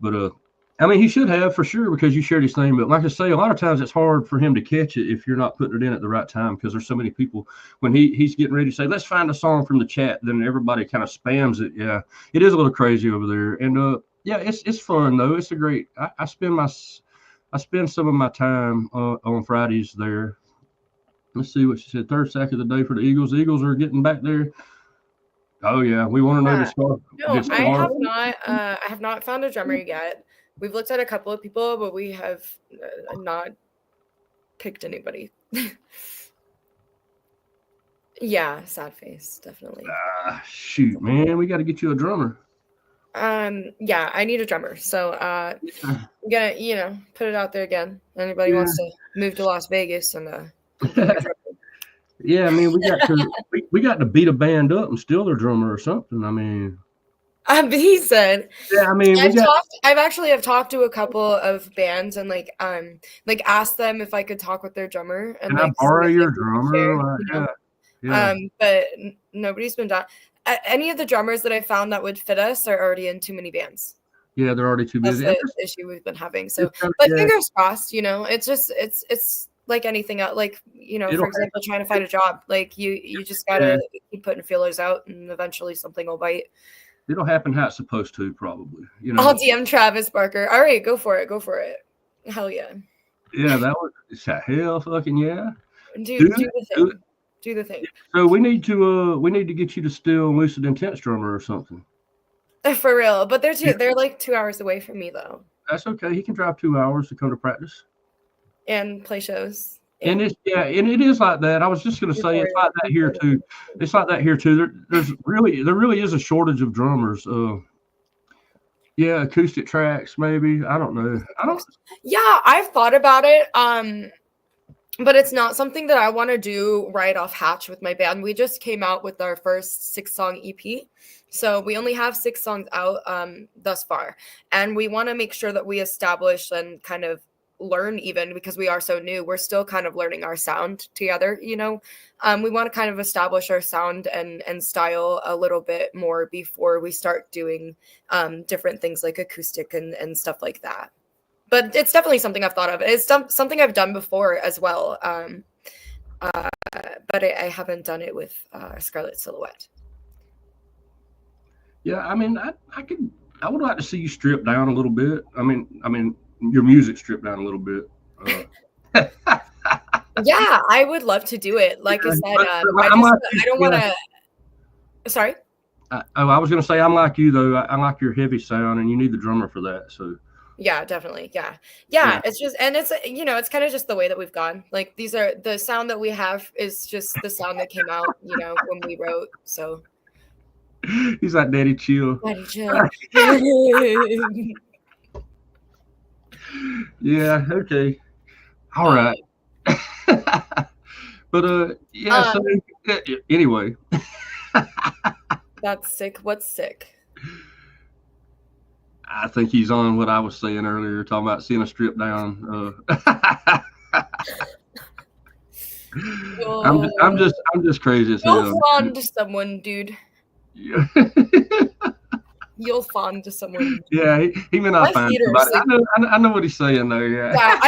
But I mean, he should have for sure, because you shared his thing. But like I say, a lot of times it's hard for him to catch it if you're not putting it in at the right time, because there's so many people. When he's getting ready to say, let's find a song from the chat, then everybody kind of spams it. Yeah, it is a little crazy over there. And it's fun though. It's a great. I spend some of my time on Fridays there. Let's see what she said. Third sack of the day for the Eagles. The Eagles are getting back there. Oh yeah, we want to know the score. No, I have not found a drummer yet. We've looked at a couple of people, but we have not picked anybody. Yeah, sad face, definitely. Shoot, man, we got to get you a drummer. Yeah, I need a drummer. So I'm gonna, put it out there again. Anybody wants to move to Las Vegas and yeah, I mean, we got to beat a band up and steal their drummer or something. I mean, he said. Yeah, I mean, I've talked to a couple of bands and asked them if I could talk with their drummer and I borrow your drummer? Yeah. But nobody's been done. Any of the drummers that I found that would fit us are already in too many bands. Yeah, they're already too busy. That's the issue we've been having. So, but fingers crossed. It's just it's like anything else. For example, trying to find a job. Like you just gotta keep putting feelers out, and eventually something will bite. It'll happen how it's supposed to, probably. I'll DM Travis Barker. All right, go for it. Hell yeah. Yeah, that was hell fucking yeah. Do the thing. Do the thing. So we need to get you to steal Lucid Intense drummer or something. For real, but they're like 2 hours away from me though. That's okay. He can drive 2 hours to come to practice and play shows. And it is like that. I was just going to say it's like that here too. It's like that here too. There really is a shortage of drummers. Acoustic tracks maybe. I don't know. Yeah, I've thought about it. But it's not something that I want to do right off hatch with my band. We just came out with our first 6-song EP. So we only have 6 songs out thus far. And we want to make sure that we establish and kind of learn, even because we are so new. We're still kind of learning our sound together, we want to kind of establish our sound and style a little bit more before we start doing different things like acoustic and stuff like that. But it's definitely something I've thought of. It's something I've done before as well. But I haven't done it with Scarlett Silhouette. Yeah, I mean, I would like to see you strip down a little bit. I mean, your music stripped down a little bit. Yeah, I would love to do it. Like I said, I don't want to. Sorry. I was going to say I'm like you though. I like your heavy sound, and you need the drummer for that. So. Yeah, definitely. Yeah. It's just, and it's it's kind of just the way that we've gone. Like these are the sound that we have is just the sound that came out, when we wrote. So. He's like Daddy Chill. Daddy Chill. Yeah. Okay. All right. But so anyway. That's sick. What's sick? I think he's on what I was saying earlier, talking about seeing a strip down. I'm just crazy as You'll hell. fawn to someone, dude. Yeah, You'll fawn to someone. yeah, he may not My find feet are somebody. asleep. I know what he's saying though. Yeah, Yeah,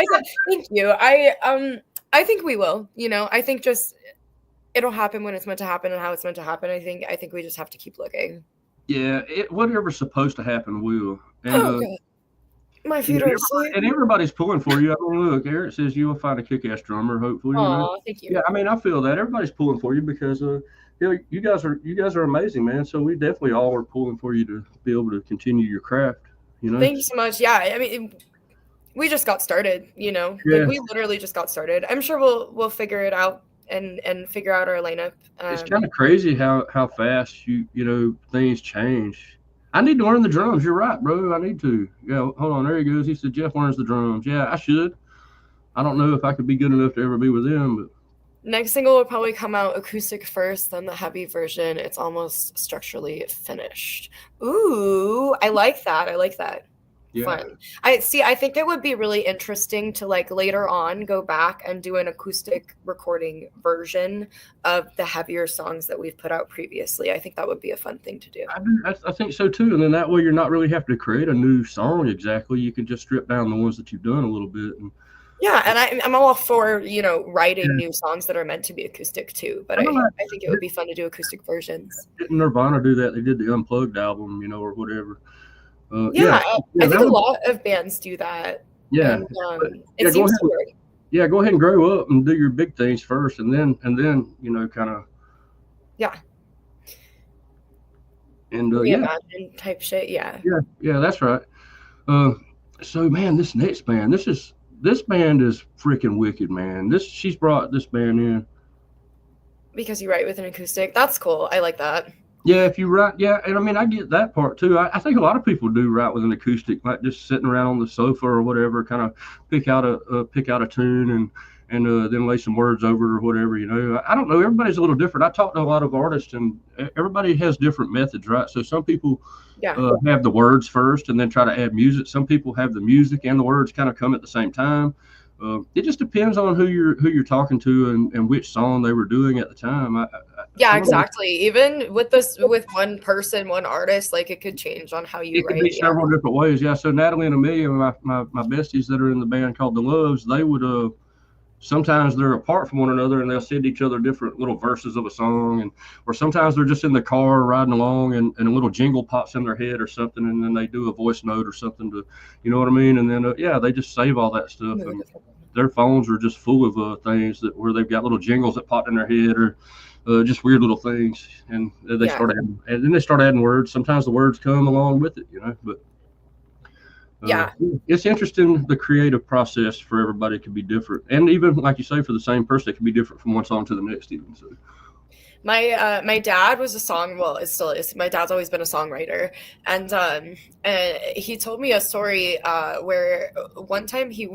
thank you. I think we will. You know, I think just it'll happen when it's meant to happen and how it's meant to happen. I think we just have to keep looking. yeah. Whatever's supposed to happen will. And Oh god, my feet are asleep. and everybody's pulling for you. I mean, look, Eric says you will find a kick-ass drummer. Hopefully, you know. Aw, thank you. Yeah, I mean, I feel that everybody's pulling for you because you know, you guys are amazing, man. So we definitely all are pulling for you to be able to continue your craft. You know. Thank you so much. Yeah, I mean, we just got started. You know, Yeah. like we literally just got started. I'm sure we'll figure it out and figure out our lineup. It's kind of crazy how fast you know things change. I need to learn the drums. You're right, bro. I need to. Yeah, hold on. There he goes. He said Jeff learns the drums. Yeah, I should. I don't know if I could be good enough to ever be with him, but Next single will probably come out acoustic first, then the heavy version. It's almost structurally finished. Ooh, I like that. I like that. yeah. Fun. I think it would be really interesting to like later on go back and do an acoustic recording version of the heavier songs that we've put out previously. I think that would be a fun thing to do. I think so too. And then that way you're not really having to create a new song exactly. You can just strip down the ones that you've done a little bit. And Yeah, and I'm all for, you know, writing new songs that are meant to be acoustic too. But I think it would be fun to do acoustic versions. didn't Nirvana do that? They did the Unplugged album, you know, or whatever. Yeah, I think that a would- lot of bands do that. Yeah. And, yeah, it seems to work. Yeah, go ahead and grow up and do your big things first, and then you know, kind of. Yeah. And Reimagine type shit. Yeah. yeah, that's right. So man, this next band, this band is freaking wicked, man. She's brought this band in. Because you write with an acoustic. That's cool. I like that. Yeah, if you write, yeah, and I mean, I get that part too. I think a lot of people do write with an acoustic, like just sitting around on the sofa or whatever, kind of pick out a tune and then lay some words over it or whatever. You know, I don't know. Everybody's a little different. I talk to a lot of artists, and everybody has different methods, right? So some people have the words first and then try to add music. Some people have the music and the words kind of come at the same time. It just depends on who you're talking to and which song they were doing at the time. Yeah, exactly. Even with one person, one artist, like it could change on how you It write. could be several different ways. Yeah. So Natalie and Amelia, my besties that are in the band called the Loves, they would sometimes they're apart from one another and they'll send each other different little verses of a song, or sometimes they're just in the car riding along and a little jingle pops in their head or something, and then they do a voice note or something to, you know what I mean? And then they just save all that stuff, and their phones are just full of things where they've got little jingles that pop in their head or just weird little things, and they start adding words. Sometimes the words come along with it, you know, but. It's interesting. The creative process for everybody can be different, and even like you say, for the same person, it can be different from one song to the next. Even so, my dad was it still is. My dad's always been a songwriter, and he told me a story where one time he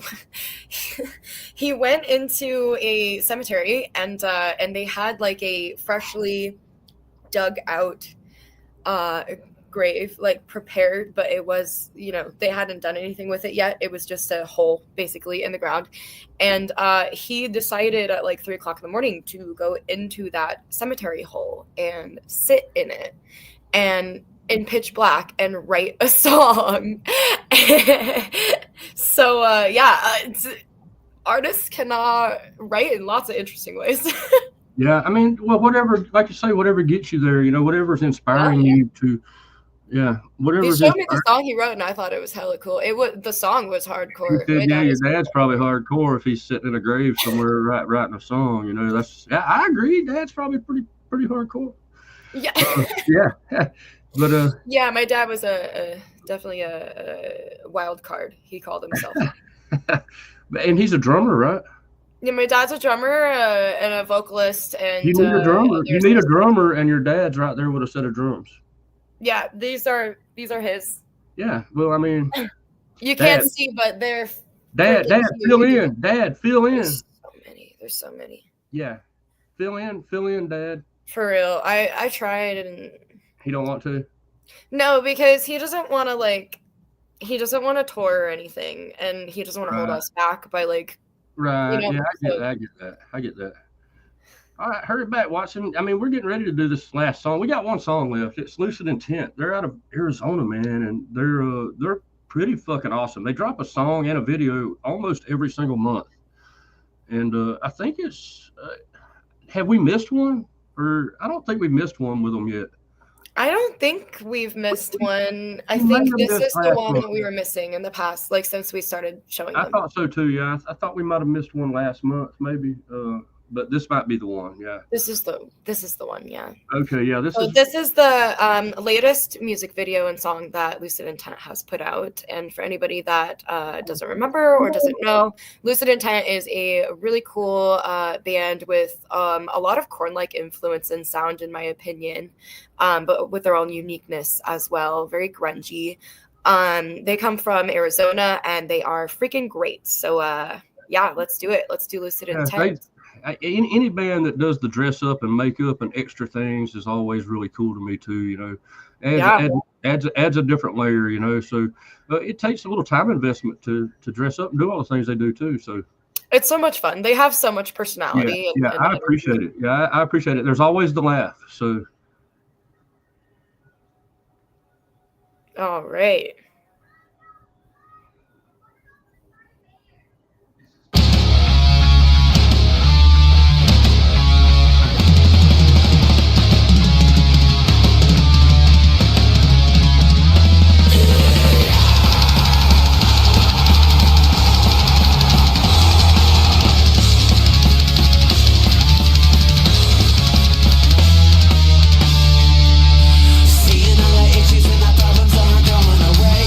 went into a cemetery and they had like a freshly dug out grave like prepared, but it was, you know, they hadn't done anything with it yet. It was just a hole basically in the ground, and he decided at like 3:00 in the morning to go into that cemetery hole and sit in it and in pitch black and write a song. So artists cannot write in lots of interesting ways. yeah, I mean, well, whatever, like you say, whatever gets you there, you know, whatever's inspiring you to. Yeah, whatever. He showed me the song he wrote, and I thought it was hella cool. The song was hardcore. Your dad's probably hardcore if he's sitting in a grave somewhere writing a song. You know, I agree. Dad's probably pretty hardcore. Yeah. But yeah, my dad was definitely a wild card. He called himself. And he's a drummer, right? Yeah, my dad's a drummer and a vocalist, and you need a drummer. You need a drummer, and your dad's right there with a set of drums. Yeah, these are his. Yeah, well, I mean, you can't see, but they're. Dad, fill in. Dad, fill in. There's so many. Yeah, fill in, Dad. For real, I tried, and He don't want to. No, because he doesn't want to he doesn't want to tour or anything, and he doesn't want to hold Right. us back by Right. know, Yeah, I get so- that. I get that. I get that. All right, hurry back, Watson. I mean, we're getting ready to do this last song. We got one song left. It's Lucid Intent. They're out of Arizona, man, and they're pretty fucking awesome. They drop a song and a video almost every single month, and I think it's. Have we missed one? Or I don't think we missed one with them yet. I don't think we've missed one. I We might think have this missed is the last one month. that we were missing in the past, since we started showing I them. thought so too. Yeah, I thought we might have missed one last month, maybe. But this might be the one. Yeah. This is the one, yeah. Okay. Yeah. This So is. this is the latest music video and song that Lucid Intent has put out. And for anybody that doesn't remember or doesn't know, Lucid Intent is a really cool band with a lot of Korn-like influence and sound, in my opinion, but with their own uniqueness as well. Very grungy. They come from Arizona, and they are freaking great. So yeah, let's do it. Let's do Lucid Yeah, Intent. any band that does the dress up and makeup and extra things is always really cool to me too. You know, adds a different layer. You know, so it takes a little time investment to dress up and do all the things they do too. So It's so much fun. They have so much personality. yeah, I appreciate it. Yeah, I appreciate it. There's always the laugh. So All right. Seeing all the issues and our problems aren't going away.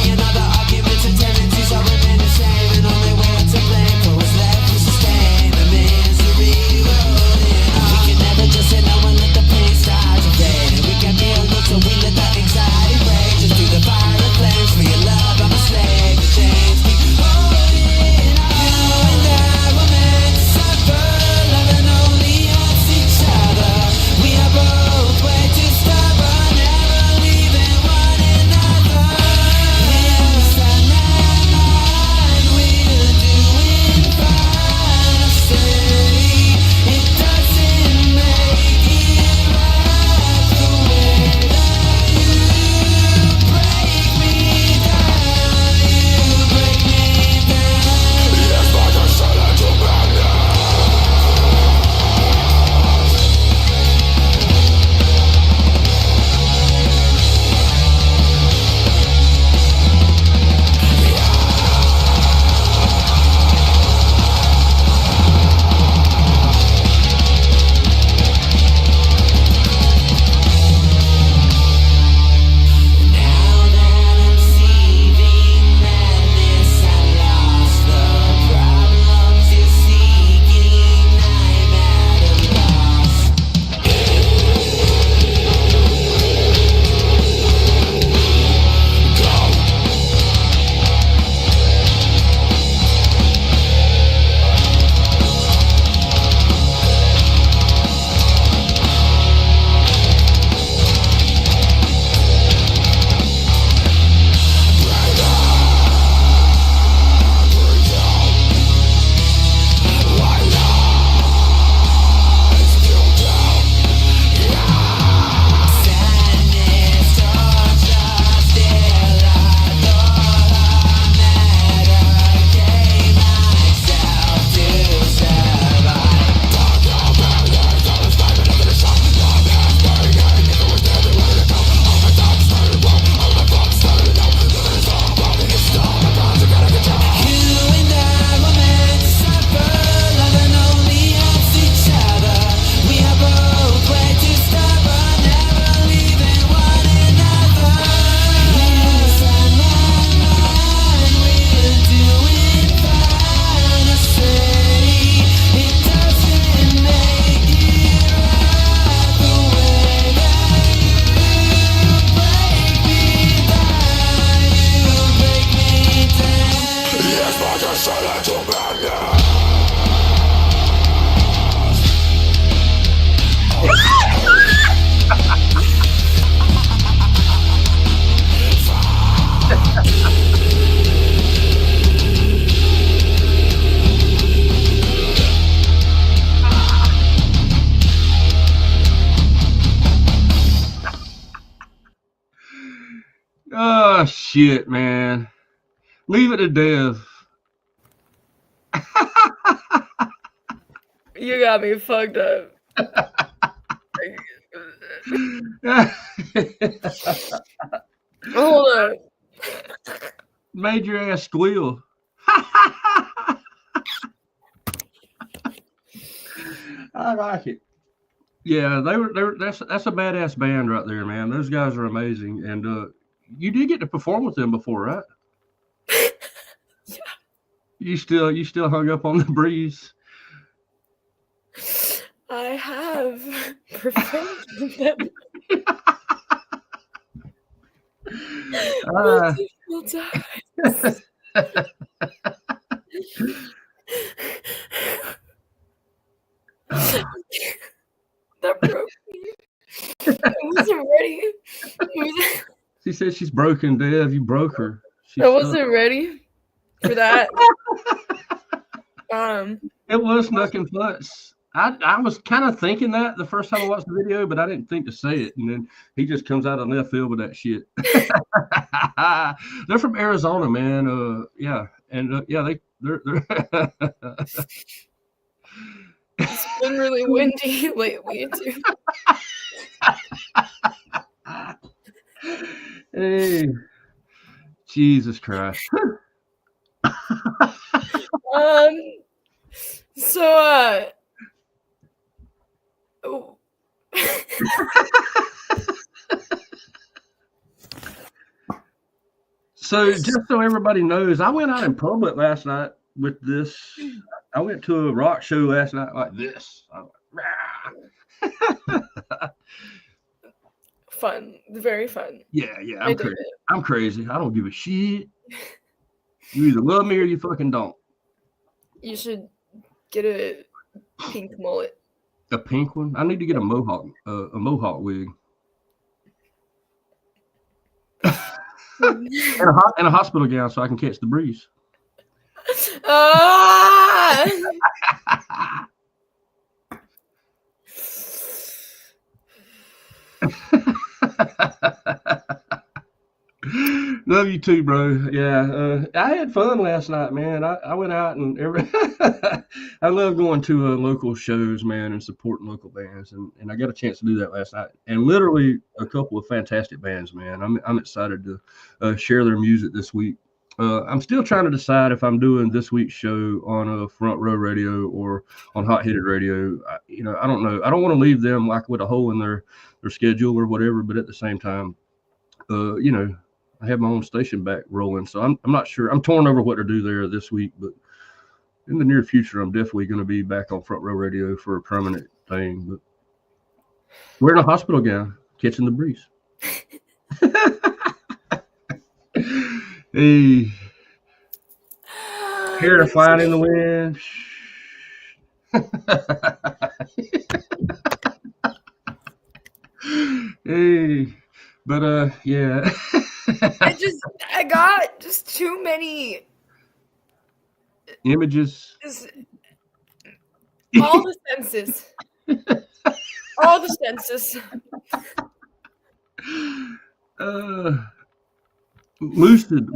shit, man. Leave it to Dev. You got me fucked up. Hold on. Made your ass squeal. I like it. Yeah, that's a badass band right there, man. Those guys are amazing. And you did get to perform with them before, right? Yeah. You still hung up on the breeze. I have performed with them multiple times. That broke me. I wasn't ready. She said she's broken, Dev. You broke her. I wasn't ready for that. It was Knuckin' Futz. I was kind of thinking that the first time I watched the video, but I didn't think to say it. And then he just comes out of left field with that shit. They're from Arizona, man. Yeah, and yeah, they're. It's been really windy lately too. Hey, Jesus Christ. So So just so everybody knows, I went out in public last night with this. I went to a rock show last night like this. I was like, fun, very fun. yeah, I'm crazy. I'm crazy. I don't give a shit. You either love me or you fucking don't. You should get a pink mullet. A pink one? I need to get a mohawk wig. and a hospital gown so I can catch the breeze. Ah! Love you too, bro. Yeah, I had fun last night, man. I went out and I love going to local shows, man, and supporting local bands, and I got a chance to do that last night. And literally a couple of fantastic bands, man. I'm excited to share their music this week. I'm still trying to decide if I'm doing this week's show on Front Row Radio or on Hot Headed Radio. I don't know. I don't want to leave them like with a hole in their schedule or whatever, but at the same time, I have my own station back rolling, so I'm not sure. I'm torn over what to do there this week, but in the near future, I'm definitely going to be back on Front Row Radio for a permanent thing. But wearing a hospital gown, catching the breeze. Hey, hair flying in the wind. Hey, but yeah. I got just too many images. All the senses. All the senses. Lucid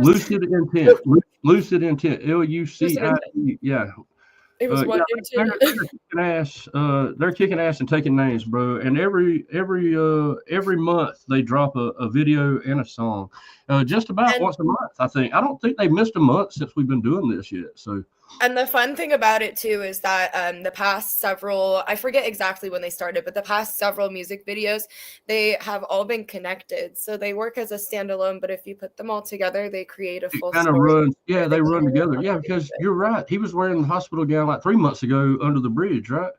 intent. Lucid intent. LUCID. Yeah. It was one they're kicking ass. They're kicking ass and taking names, bro. And every month they drop a video and a song, just about once a month. I think. I don't think they missed a month since we've been doing this yet. So. And the fun thing about it too is that the past several, I forget exactly when they started, but the past several music videos, they have all been connected. So they work as a standalone, but if you put them all together, they create a full kind of run. Yeah, they run together. Yeah, because you're right. He was wearing the hospital gown like 3 months ago under the bridge, right?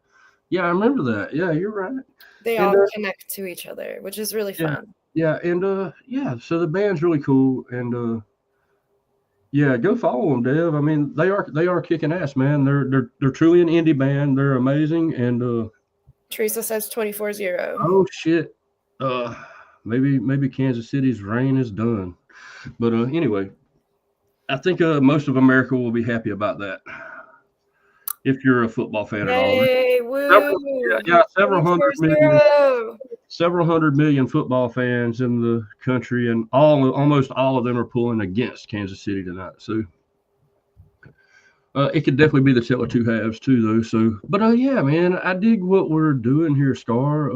Yeah, I remember that. Yeah, you're right. They all connect to each other, which is really fun. Yeah, and so the band's really cool, and yeah, go follow them, Dev. I mean, they are kicking ass, man. They're truly an indie band. They're amazing, and Teresa says 24-0. Oh shit. Maybe Kansas City's reign is done. But anyway, I think most of America will be happy about that. if you're a football fan at all. Yay, Several, woo! yeah, several hundred million, 24-0. several hundred million football fans in the country, and almost all of them are pulling against Kansas City tonight. So it could definitely be the tale of two halves too, though. So, but yeah, man, I dig what we're doing here, Scar.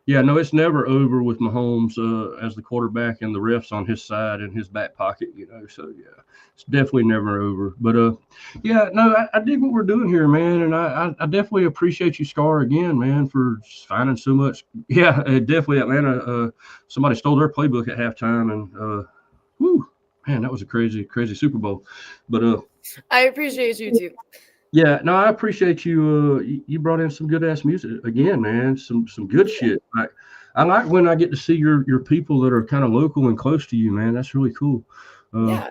Yeah, no, it's never over with Mahomes as the quarterback and the refs on his side and his back pocket, So yeah, it's definitely never over. But yeah, no, I dig what we're doing here, man, and I definitely appreciate you, Scar, again, man, for finding so much. Yeah, definitely Atlanta. Somebody stole their playbook at halftime, and whoo, man, that was a crazy, crazy Super Bowl. But I appreciate you too. yeah, no, I appreciate you. You brought in some good ass music again, man. Some good shit. I like when I get to see your people that are kind of local and close to you, man. That's really cool. Yeah.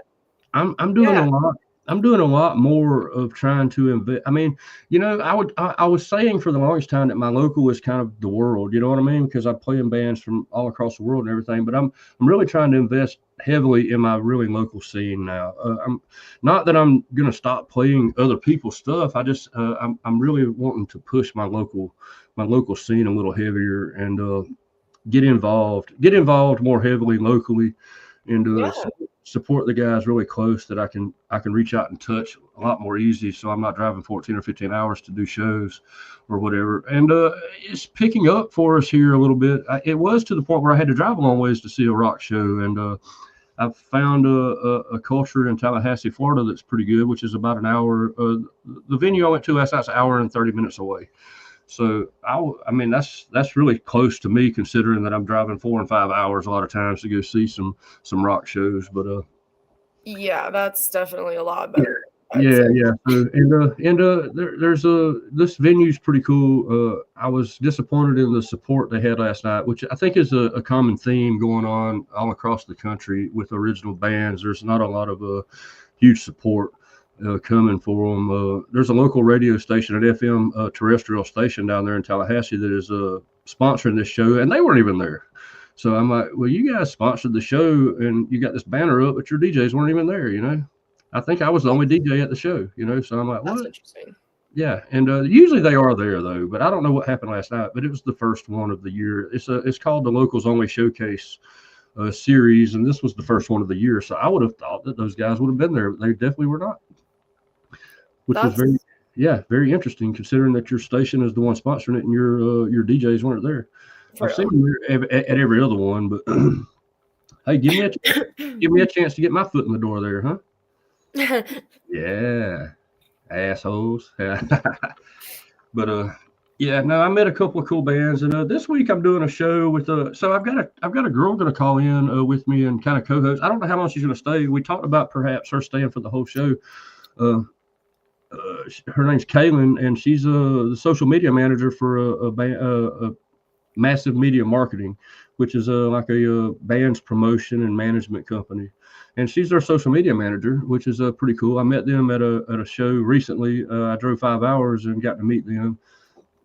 I'm doing a lot. I'm doing a lot more of trying to invest. I mean, I was saying for the longest time that my local is kind of the world. You know what I mean? Because I play in bands from all across the world and everything. But I'm really trying to invest heavily in my really local scene now. I'm not that I'm gonna stop playing other people's stuff. I just I'm really wanting to push my local scene a little heavier and get involved more heavily locally, and support the guys really close that I can reach out and touch a lot more easy, so I'm not driving 14 or 15 hours to do shows or whatever. And it's picking up for us here a little bit. It was to the point where I had to drive a long ways to see a rock show, and I've found a culture in Tallahassee, Florida that's pretty good, which is about an hour. The venue I went to last night's an hour and 30 minutes away. So I mean that's really close to me, considering that I'm driving 4 and 5 hours a lot of times to go see some rock shows. But yeah, that's definitely a lot better. Yeah. So, there's this venue's pretty cool. I was disappointed in the support they had last night, which I think is a common theme going on all across the country with original bands. There's not a lot of huge support coming for them. There's a local radio station, an FM terrestrial station down there in Tallahassee that is sponsoring this show, and they weren't even there. So I'm like, well, you guys sponsored the show, and you got this banner up, but your DJs weren't even there. I think I was the only DJ at the show. So I'm like, what? That's interesting. Yeah, and usually they are there though, but I don't know what happened last night. But it was the first one of the year. It's called the Locals Only Showcase series, and this was the first one of the year. So I would have thought that those guys would have been there, but they definitely were not. Which was very interesting, considering that your station is the one sponsoring it and your DJs weren't there. I've seen them at every other one, but hey, give me a chance to get my foot in the door there, huh? Yeah, assholes. But yeah, no, I met a couple of cool bands, and this week I'm doing a show with so I've got a girl going to call in with me and kind of co-host. I don't know how long she's going to stay. We talked about perhaps her staying for the whole show. Her name's Kaylin, and she's the social media manager for a Massive Media Marketing, which is like a band's promotion and management company. And she's their social media manager, which is pretty cool. I met them at a show recently. I drove 5 hours and got to meet them.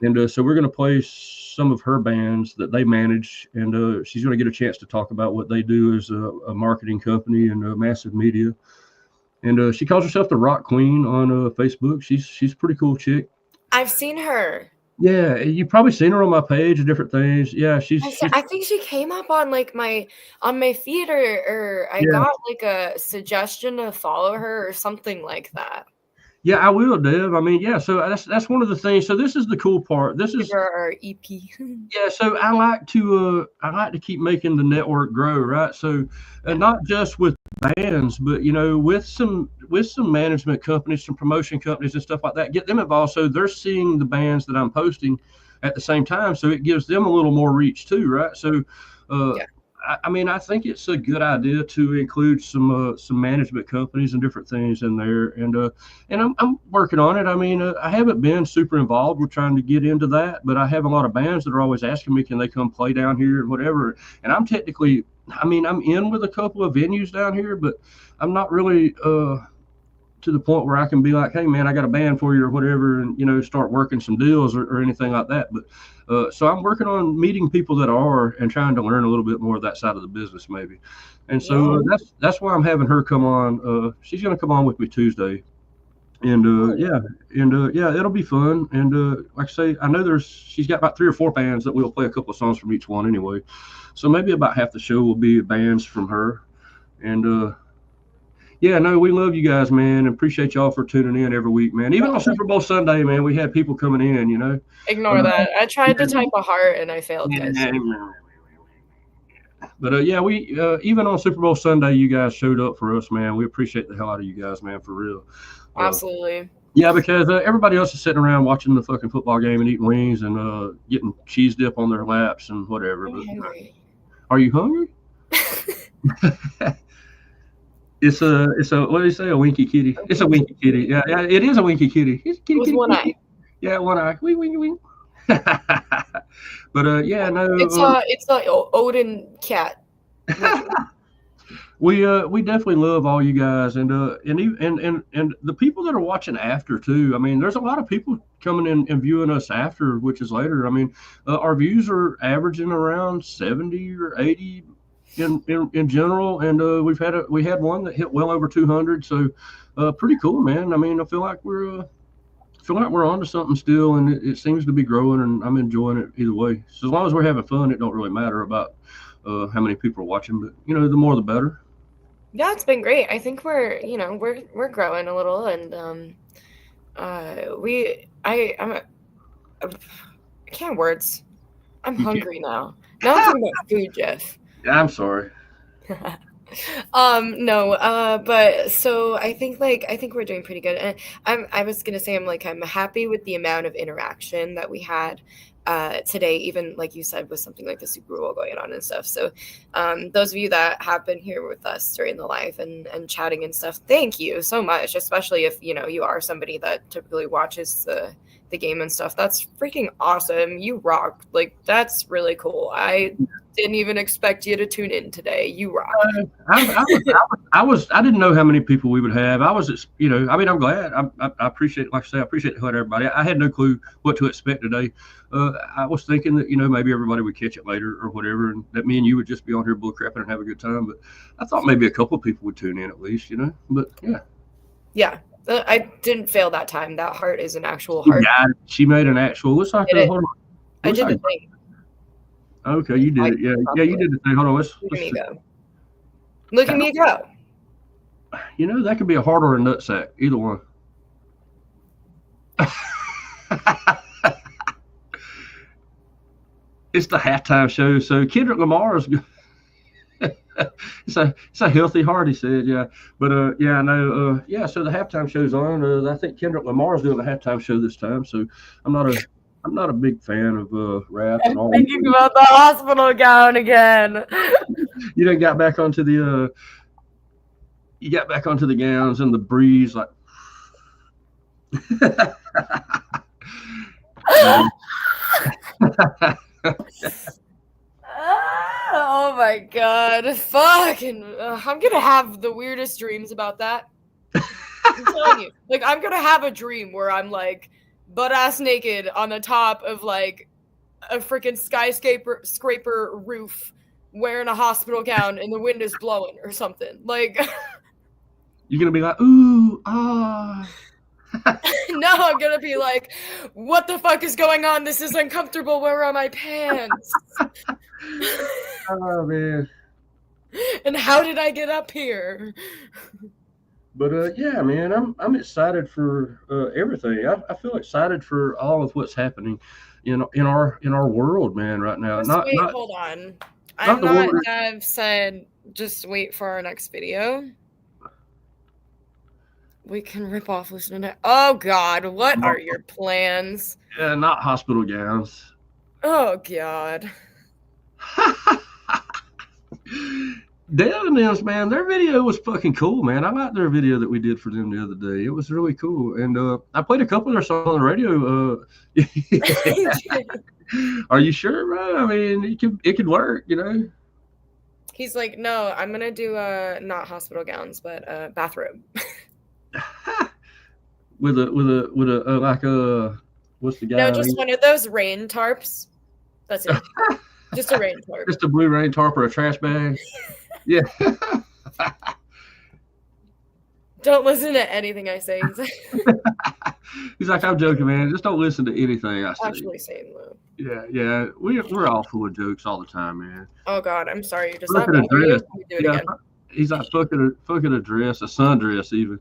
And so we're going to play some of her bands that they manage, and she's going to get a chance to talk about what they do as a marketing company and Massive Media. And she calls herself the Rock Queen on Facebook. She's a pretty cool chick. I've seen her. Yeah, you've probably seen her on my page and different things. Yeah, I think she came up on my feed, or I got like a suggestion to follow her or something like that. Yeah, I will, Dev. I mean, yeah. So that's one of the things. So this is the cool part. This is our EP. Yeah. So I like to keep making the network grow, right? So not just with bands, but with some management companies, some promotion companies, and stuff like that. Get them involved, so they're seeing the bands that I'm posting at the same time. So it gives them a little more reach too, right? So. I mean, I think it's a good idea to include some management companies and different things in there, and I'm working on it. I mean, I haven't been super involved. We're trying to get into that, but I have a lot of bands that are always asking me, can they come play down here and whatever. And I'm technically, I mean, I'm in with a couple of venues down here, but I'm not really to the point where I can be like, hey man, I got a band for you or whatever, and start working some deals or anything like that. But so I'm working on meeting people that are and trying to learn a little bit more of that side of the business maybe. And so that's why I'm having her come on. She's going to come on with me Tuesday, And yeah, it'll be fun. And like I say, I know she's got about 3 or 4 bands that we'll play a couple of songs from each one anyway. So maybe about half the show will be bands from her. And yeah, no, we love you guys, man, and appreciate y'all for tuning in every week, man. Even on Super Bowl Sunday, man, we had people coming in, you know. Ignore that. I tried to type a heart and I failed, guys. But yeah, we even on Super Bowl Sunday, you guys showed up for us, man. We appreciate the hell out of you guys, man, for real. Absolutely. Yeah, because everybody else is sitting around watching the fucking football game and eating wings and getting cheese dip on their laps and whatever. I'm But, hungry. are you hungry? It's a what do you say? A winky kitty. It's a winky kitty. Yeah, it is a winky kitty. It's a kitty, With kitty, one kitty. eye. Yeah, one eye. Wing, wing, wing. But yeah, no. It's a Odin cat. We definitely love all you guys and the people that are watching after too. I mean, there's a lot of people coming in and viewing us after, which is later. I mean, our views are averaging around 70 or 80 in general, and we had one that hit well over 200. So pretty cool, man. I mean, I feel like we're onto something still, and it seems to be growing, and I'm enjoying it either way. So as long as we're having fun, it don't really matter about how many people are watching, but the more the better. Yeah, it's been great. I think we're growing a little, and I can't words. I'm hungry now. Now I'm talking about food, Jeff. I'm sorry. No, but so I think we're doing pretty good. And I was gonna say I'm happy with the amount of interaction that we had today, even like you said, with something like the Super Bowl going on and stuff. So those of you that have been here with us during the live and chatting and stuff, thank you so much, especially if you are somebody that typically watches the game and stuff. That's freaking awesome. You rock. Like, that's really cool. I didn't even expect you to tune in today. You rock. I didn't know how many people we would have. I was, I mean, I'm glad. I appreciate, like I say, I appreciate everybody. I had no clue what to expect today. I was thinking that, maybe everybody would catch it later or whatever, and that me and you would just be on here bullcrapping and have a good time. But I thought maybe a couple of people would tune in at least, But yeah. Yeah. I didn't fail that time. That heart is an actual heart. Yeah, she made an actual. Looks like hold on. I did the thing. Okay, you did it. Yeah, you did the thing. Hold on. Let's me go. Look at me go. That could be a heart or a nutsack. Either one. It's the halftime show. So Kendrick Lamar's it's a healthy heart, he said. Yeah, but yeah, no, yeah. So the halftime show's on. I think Kendrick Lamar's doing the halftime show this time. So I'm not a big fan of rap and all. Thinking about the hospital gown again. You done got back onto the gowns and the breeze, like. Oh my god. Fucking I'm gonna have the weirdest dreams about that. I'm telling you. Like, I'm gonna have a dream where I'm like butt ass naked on the top of like a freaking skyscraper roof wearing a hospital gown and the wind is blowing or something. Like you're gonna be like, ooh, ah. No, I'm gonna be like, what the fuck is going on? This is uncomfortable. Where are my pants? Oh man. And how did I get up here? But yeah, man, I'm excited for everything. I feel excited for all of what's happening, in our world, man, right now. Hold on. I'm not Dev said just wait for our next video. We can rip off listening to. Oh God, what are your plans? Yeah, not hospital gowns. Oh God. Dale and them, man, their video was fucking cool, man. I liked their video that we did for them the other day. It was really cool, and I played a couple of their songs on the radio. Are you sure, bro? I mean, it could work, He's like, no, I'm gonna do not hospital gowns, but bathrobe. with a like a what's the guy? No, just one of those rain tarps. That's it. Just a rain tarp. Just a blue rain tarp or a trash bag. Yeah. Don't listen to anything I say. He's like, I'm joking, man. Just don't listen to anything I say. Actually saying though. Yeah. We're all full of jokes all the time, man. Oh God, I'm sorry. Does Look that at a bother you? dress. Let me do it Yeah, again. he's like fucking a dress, a sundress even.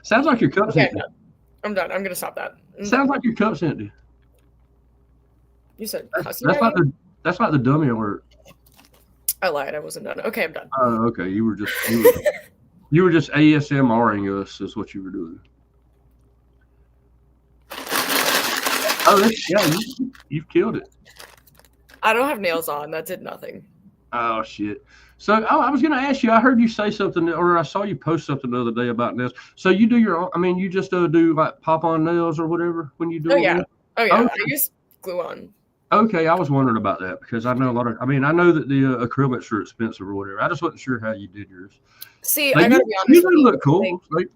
Sounds like your cup's Okay, empty. I'm done. I'm gonna stop that. Sounds like your cup's empty. You said That's cussing at like me? that's like the dummy alert. I lied. I wasn't done. Okay, I'm done. Oh, okay. You were just ASMRing us is what you were doing. Oh, you've killed it. I don't have nails on. That did nothing. Oh shit. So I was gonna ask you. I heard you say something, or I saw you post something the other day about nails. So you do your own? I mean, you just do like pop-on nails or whatever when you do Oh it? yeah. Oh yeah. Okay. I use glue on. Okay, I was wondering about that because I know a lot of. I mean, I know that the acrylics are expensive or whatever. I just wasn't sure how you did yours. See, Like, I gotta be honest. you with do you. look cool. Like,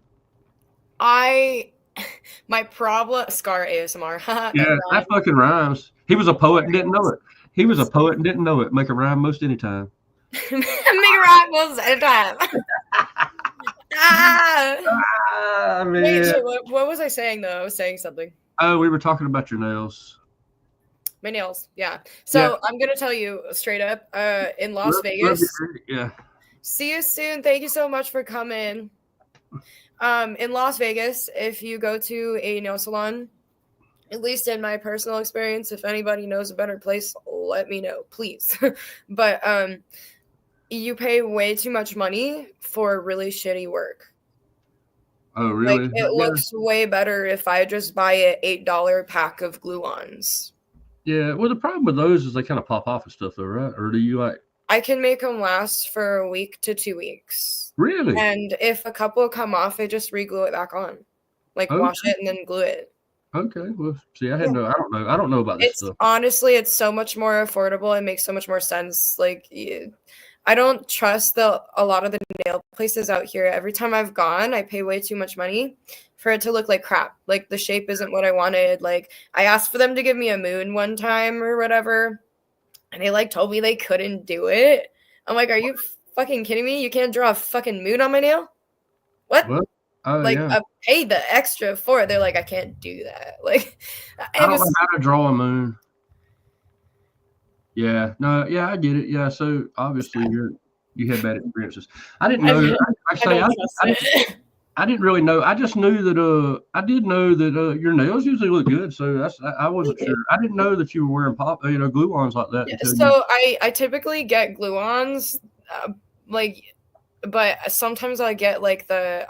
My problem, Scar ASMR. yeah, that fucking rhymes. He was a poet and didn't know it. He was a poet and didn't know it. Make a rhyme most any time. Make it right most of the time. Ah! Ah, Wait, man. so what was I saying though? I was saying something. Oh, we were talking about your nails. My nails, yeah. So I'm gonna tell you straight up, in Las Vegas. Yeah. See you soon. Thank you so much for coming. In Las Vegas, if you go to a nail salon, at least in my personal experience, if anybody knows a better place, let me know, please. But you pay way too much money for really shitty work. Oh, really? Like it looks way better if I just buy a $8 pack of glue-ons. Yeah. Well, the problem with those is they kind of pop off and stuff, though, right? Or do you like? I can make them last for a week to 2 weeks. Really? And if a couple come off, I just re-glue it back on. Like wash it and then glue it. Okay. Well, see, I don't know. I don't know about this stuff. Honestly, it's so much more affordable. It makes so much more sense. Like, I don't trust a lot of the nail places out here. Every time I've gone, I pay way too much money for it to look like crap. Like, the shape isn't what I wanted. Like, I asked for them to give me a moon one time or whatever, and they, like, told me they couldn't do it. I'm like, are you fucking kidding me? You can't draw a fucking moon on my nail? What? Like, yeah. I paid the extra for it. They're like, I can't do that. Like, I don't know how to draw a moon. Yeah, no, yeah, I get it. Yeah, so obviously you had bad experiences. I didn't know. I didn't really know. I just knew that. I did know that your nails usually look good. So I wasn't sure. I didn't know that you were wearing glue-ons like that. Yeah, so I typically get glue-ons, but sometimes I'll get like the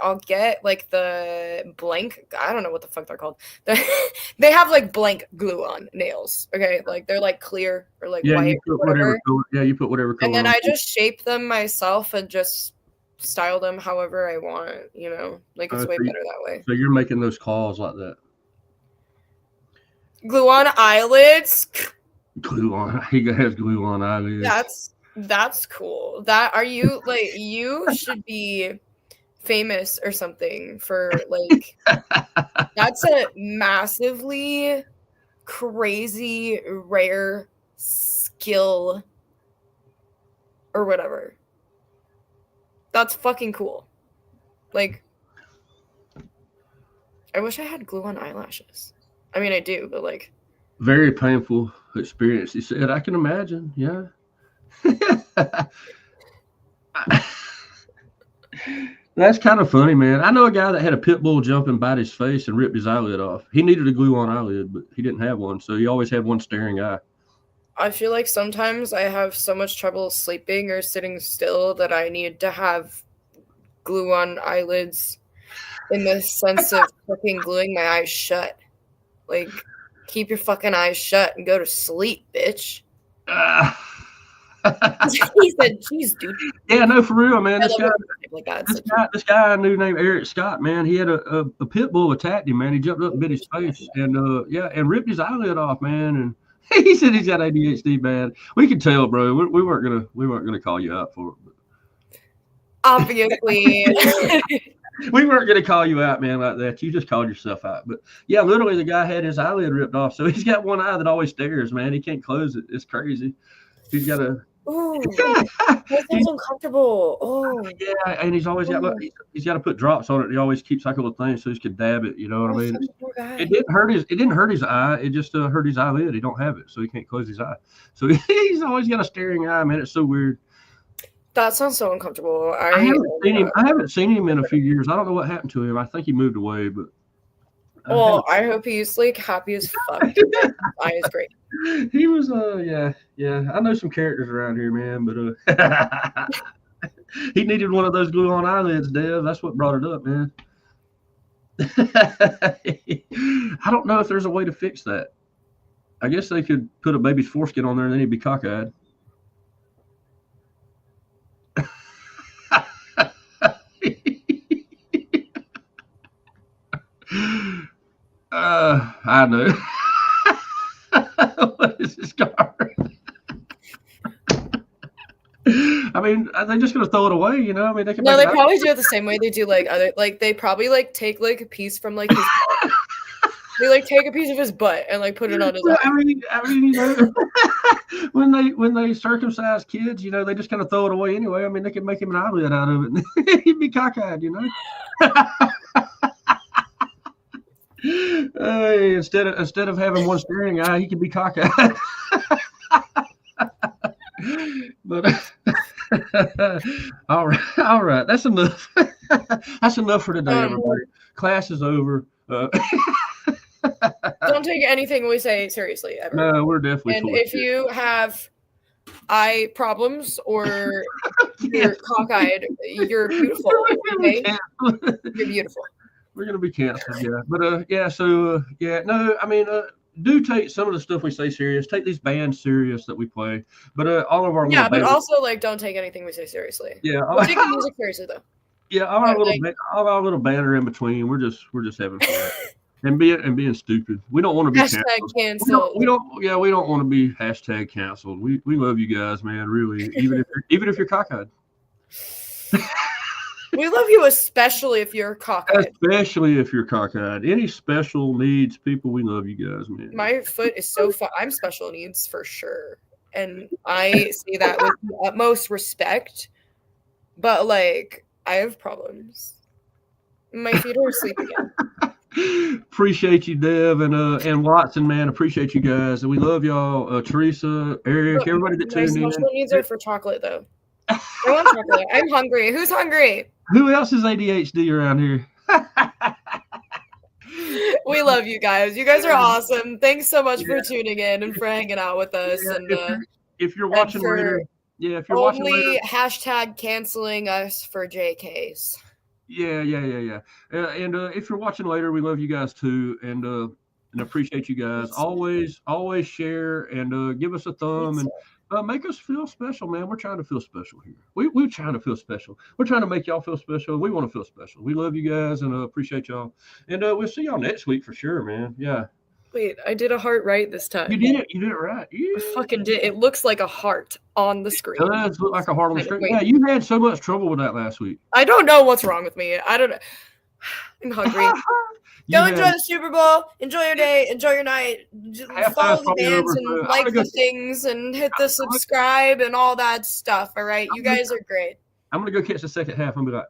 blank. I don't know what the fuck they're called. They have like blank glue-on nails. Okay, like they're like clear or like white. You put whatever color, you put whatever color. And then I just shape them myself and just style them however I want. You know, like it's way better that way. So you're making those calls like that. Glue-on eyelids. Glue-on. He has glue-on eyelids. That's cool. That are you like you should be famous or something for like that's a massively crazy rare skill or whatever. That's fucking cool. Like I wish I had glue on eyelashes. I mean I do, but like very painful experience. He said, I can imagine, yeah. That's kind of funny, man. I know a guy that had a pit bull jump and bite his face and ripped his eyelid off. He needed a glue-on eyelid, but he didn't have one, so he always had one staring eye. I feel like sometimes I have so much trouble sleeping or sitting still that I need to have glue-on eyelids in the sense of fucking gluing my eyes shut. Like, keep your fucking eyes shut and go to sleep, bitch. He said, "Jeez, dude." Yeah, no, for real, man. This guy I knew named Eric Scott, man. He had a pit bull attacked him, man. He jumped up and bit his face, and and ripped his eyelid off, man. And he said he's got ADHD, man. We could tell, bro. We weren't gonna call you out for it. But. Obviously. We weren't going to call you out, man, like that. You just called yourself out. But, yeah, literally the guy had his eyelid ripped off. So he's got one eye that always stares, man. He can't close it. It's crazy. He's got Ooh, that sounds uncomfortable. Oh, Yeah, and he's always got look, he's got to put drops on it. He always keeps like a little thing so he can dab it. You know what I mean? such a poor guy. It didn't hurt his eye. It just hurt his eyelid. He don't have it, so he can't close his eye. So he's always got a staring eye. Man, it's so weird. That sounds so uncomfortable. I haven't seen him. I haven't seen him in a few years. I don't know what happened to him. I think he moved away, but. Well, I hope he's like happy as fuck. That eye is great. He was yeah. I know some characters around here, man, but he needed one of those glue-on eyelids, Dev. That's what brought it up, man. I don't know if there's a way to fix that. I guess they could put a baby's foreskin on there and then he'd be cockeyed. I know. What is this card? I mean, are they just gonna throw it away? You know, I mean, they can. No, make they it probably do it the same way they do like other, like they probably like take like a piece from like his butt. They like take a piece of his butt and like put it on his eye. I mean, you know, when they circumcise kids, you know, they just kind of throw it away anyway. I mean, they can make him an eyelid out of it, and he'd be cockeyed, you know. Instead of having one staring eye, he could be cockeyed. But all right, that's enough. That's enough for today, everybody. Class is over. Don't take anything we say seriously ever. No, we're definitely. And if you have eye problems or you're cockeyed, you're beautiful. Okay? You're beautiful. We're gonna be canceled, yeah. But yeah, so yeah, no, I mean, do take some of the stuff we say serious. Take these bands serious that we play. But all of our but bands, also like don't take anything we say seriously. Yeah, we'll take the music seriously though. Yeah, all our little banter in between. We're just having fun and being stupid. We don't want to be canceled. We don't want to be hashtag canceled. We love you guys, man. Really, even if you're cockeyed. We love you, especially if you're cockeyed. Especially if you're cockeyed. Any special needs people, we love you guys, man. My foot is so fun. I'm special needs for sure. And I say that with the utmost respect. But like, I have problems. My feet are asleep again. Appreciate you, Dev and Watson, man. Appreciate you guys. And we love y'all. Teresa, Eric, everybody that tuned in. My special needs are for chocolate though. I want chocolate. I'm hungry. Who's hungry? Who else is ADHD around here? We love you guys. You guys are awesome. Thanks so much for tuning in and for hanging out with us. Yeah, and if you're watching later, if you're watching later, hashtag canceling us for JKs. Yeah. And if you're watching later, we love you guys too, and appreciate you guys. Always share and give us a thumb and. Make us feel special, man. We're trying to feel special here. We're trying to feel special. We're trying to make y'all feel special. We want to feel special. We love you guys and appreciate y'all. And we'll see y'all next week for sure, man. Yeah. Wait, I did a heart right this time. You did it. You did it right. Yeah. I fucking did. It looks like a heart on the screen. It does look like a heart on the screen. Yeah, you had so much trouble with that last week. I don't know what's wrong with me. I don't know. I'm hungry. Go enjoy the Super Bowl. Enjoy your day. Enjoy your night. Follow the bands and like the things and hit the subscribe and all that stuff. All right. You guys are great. I'm going to go catch the second half and be like.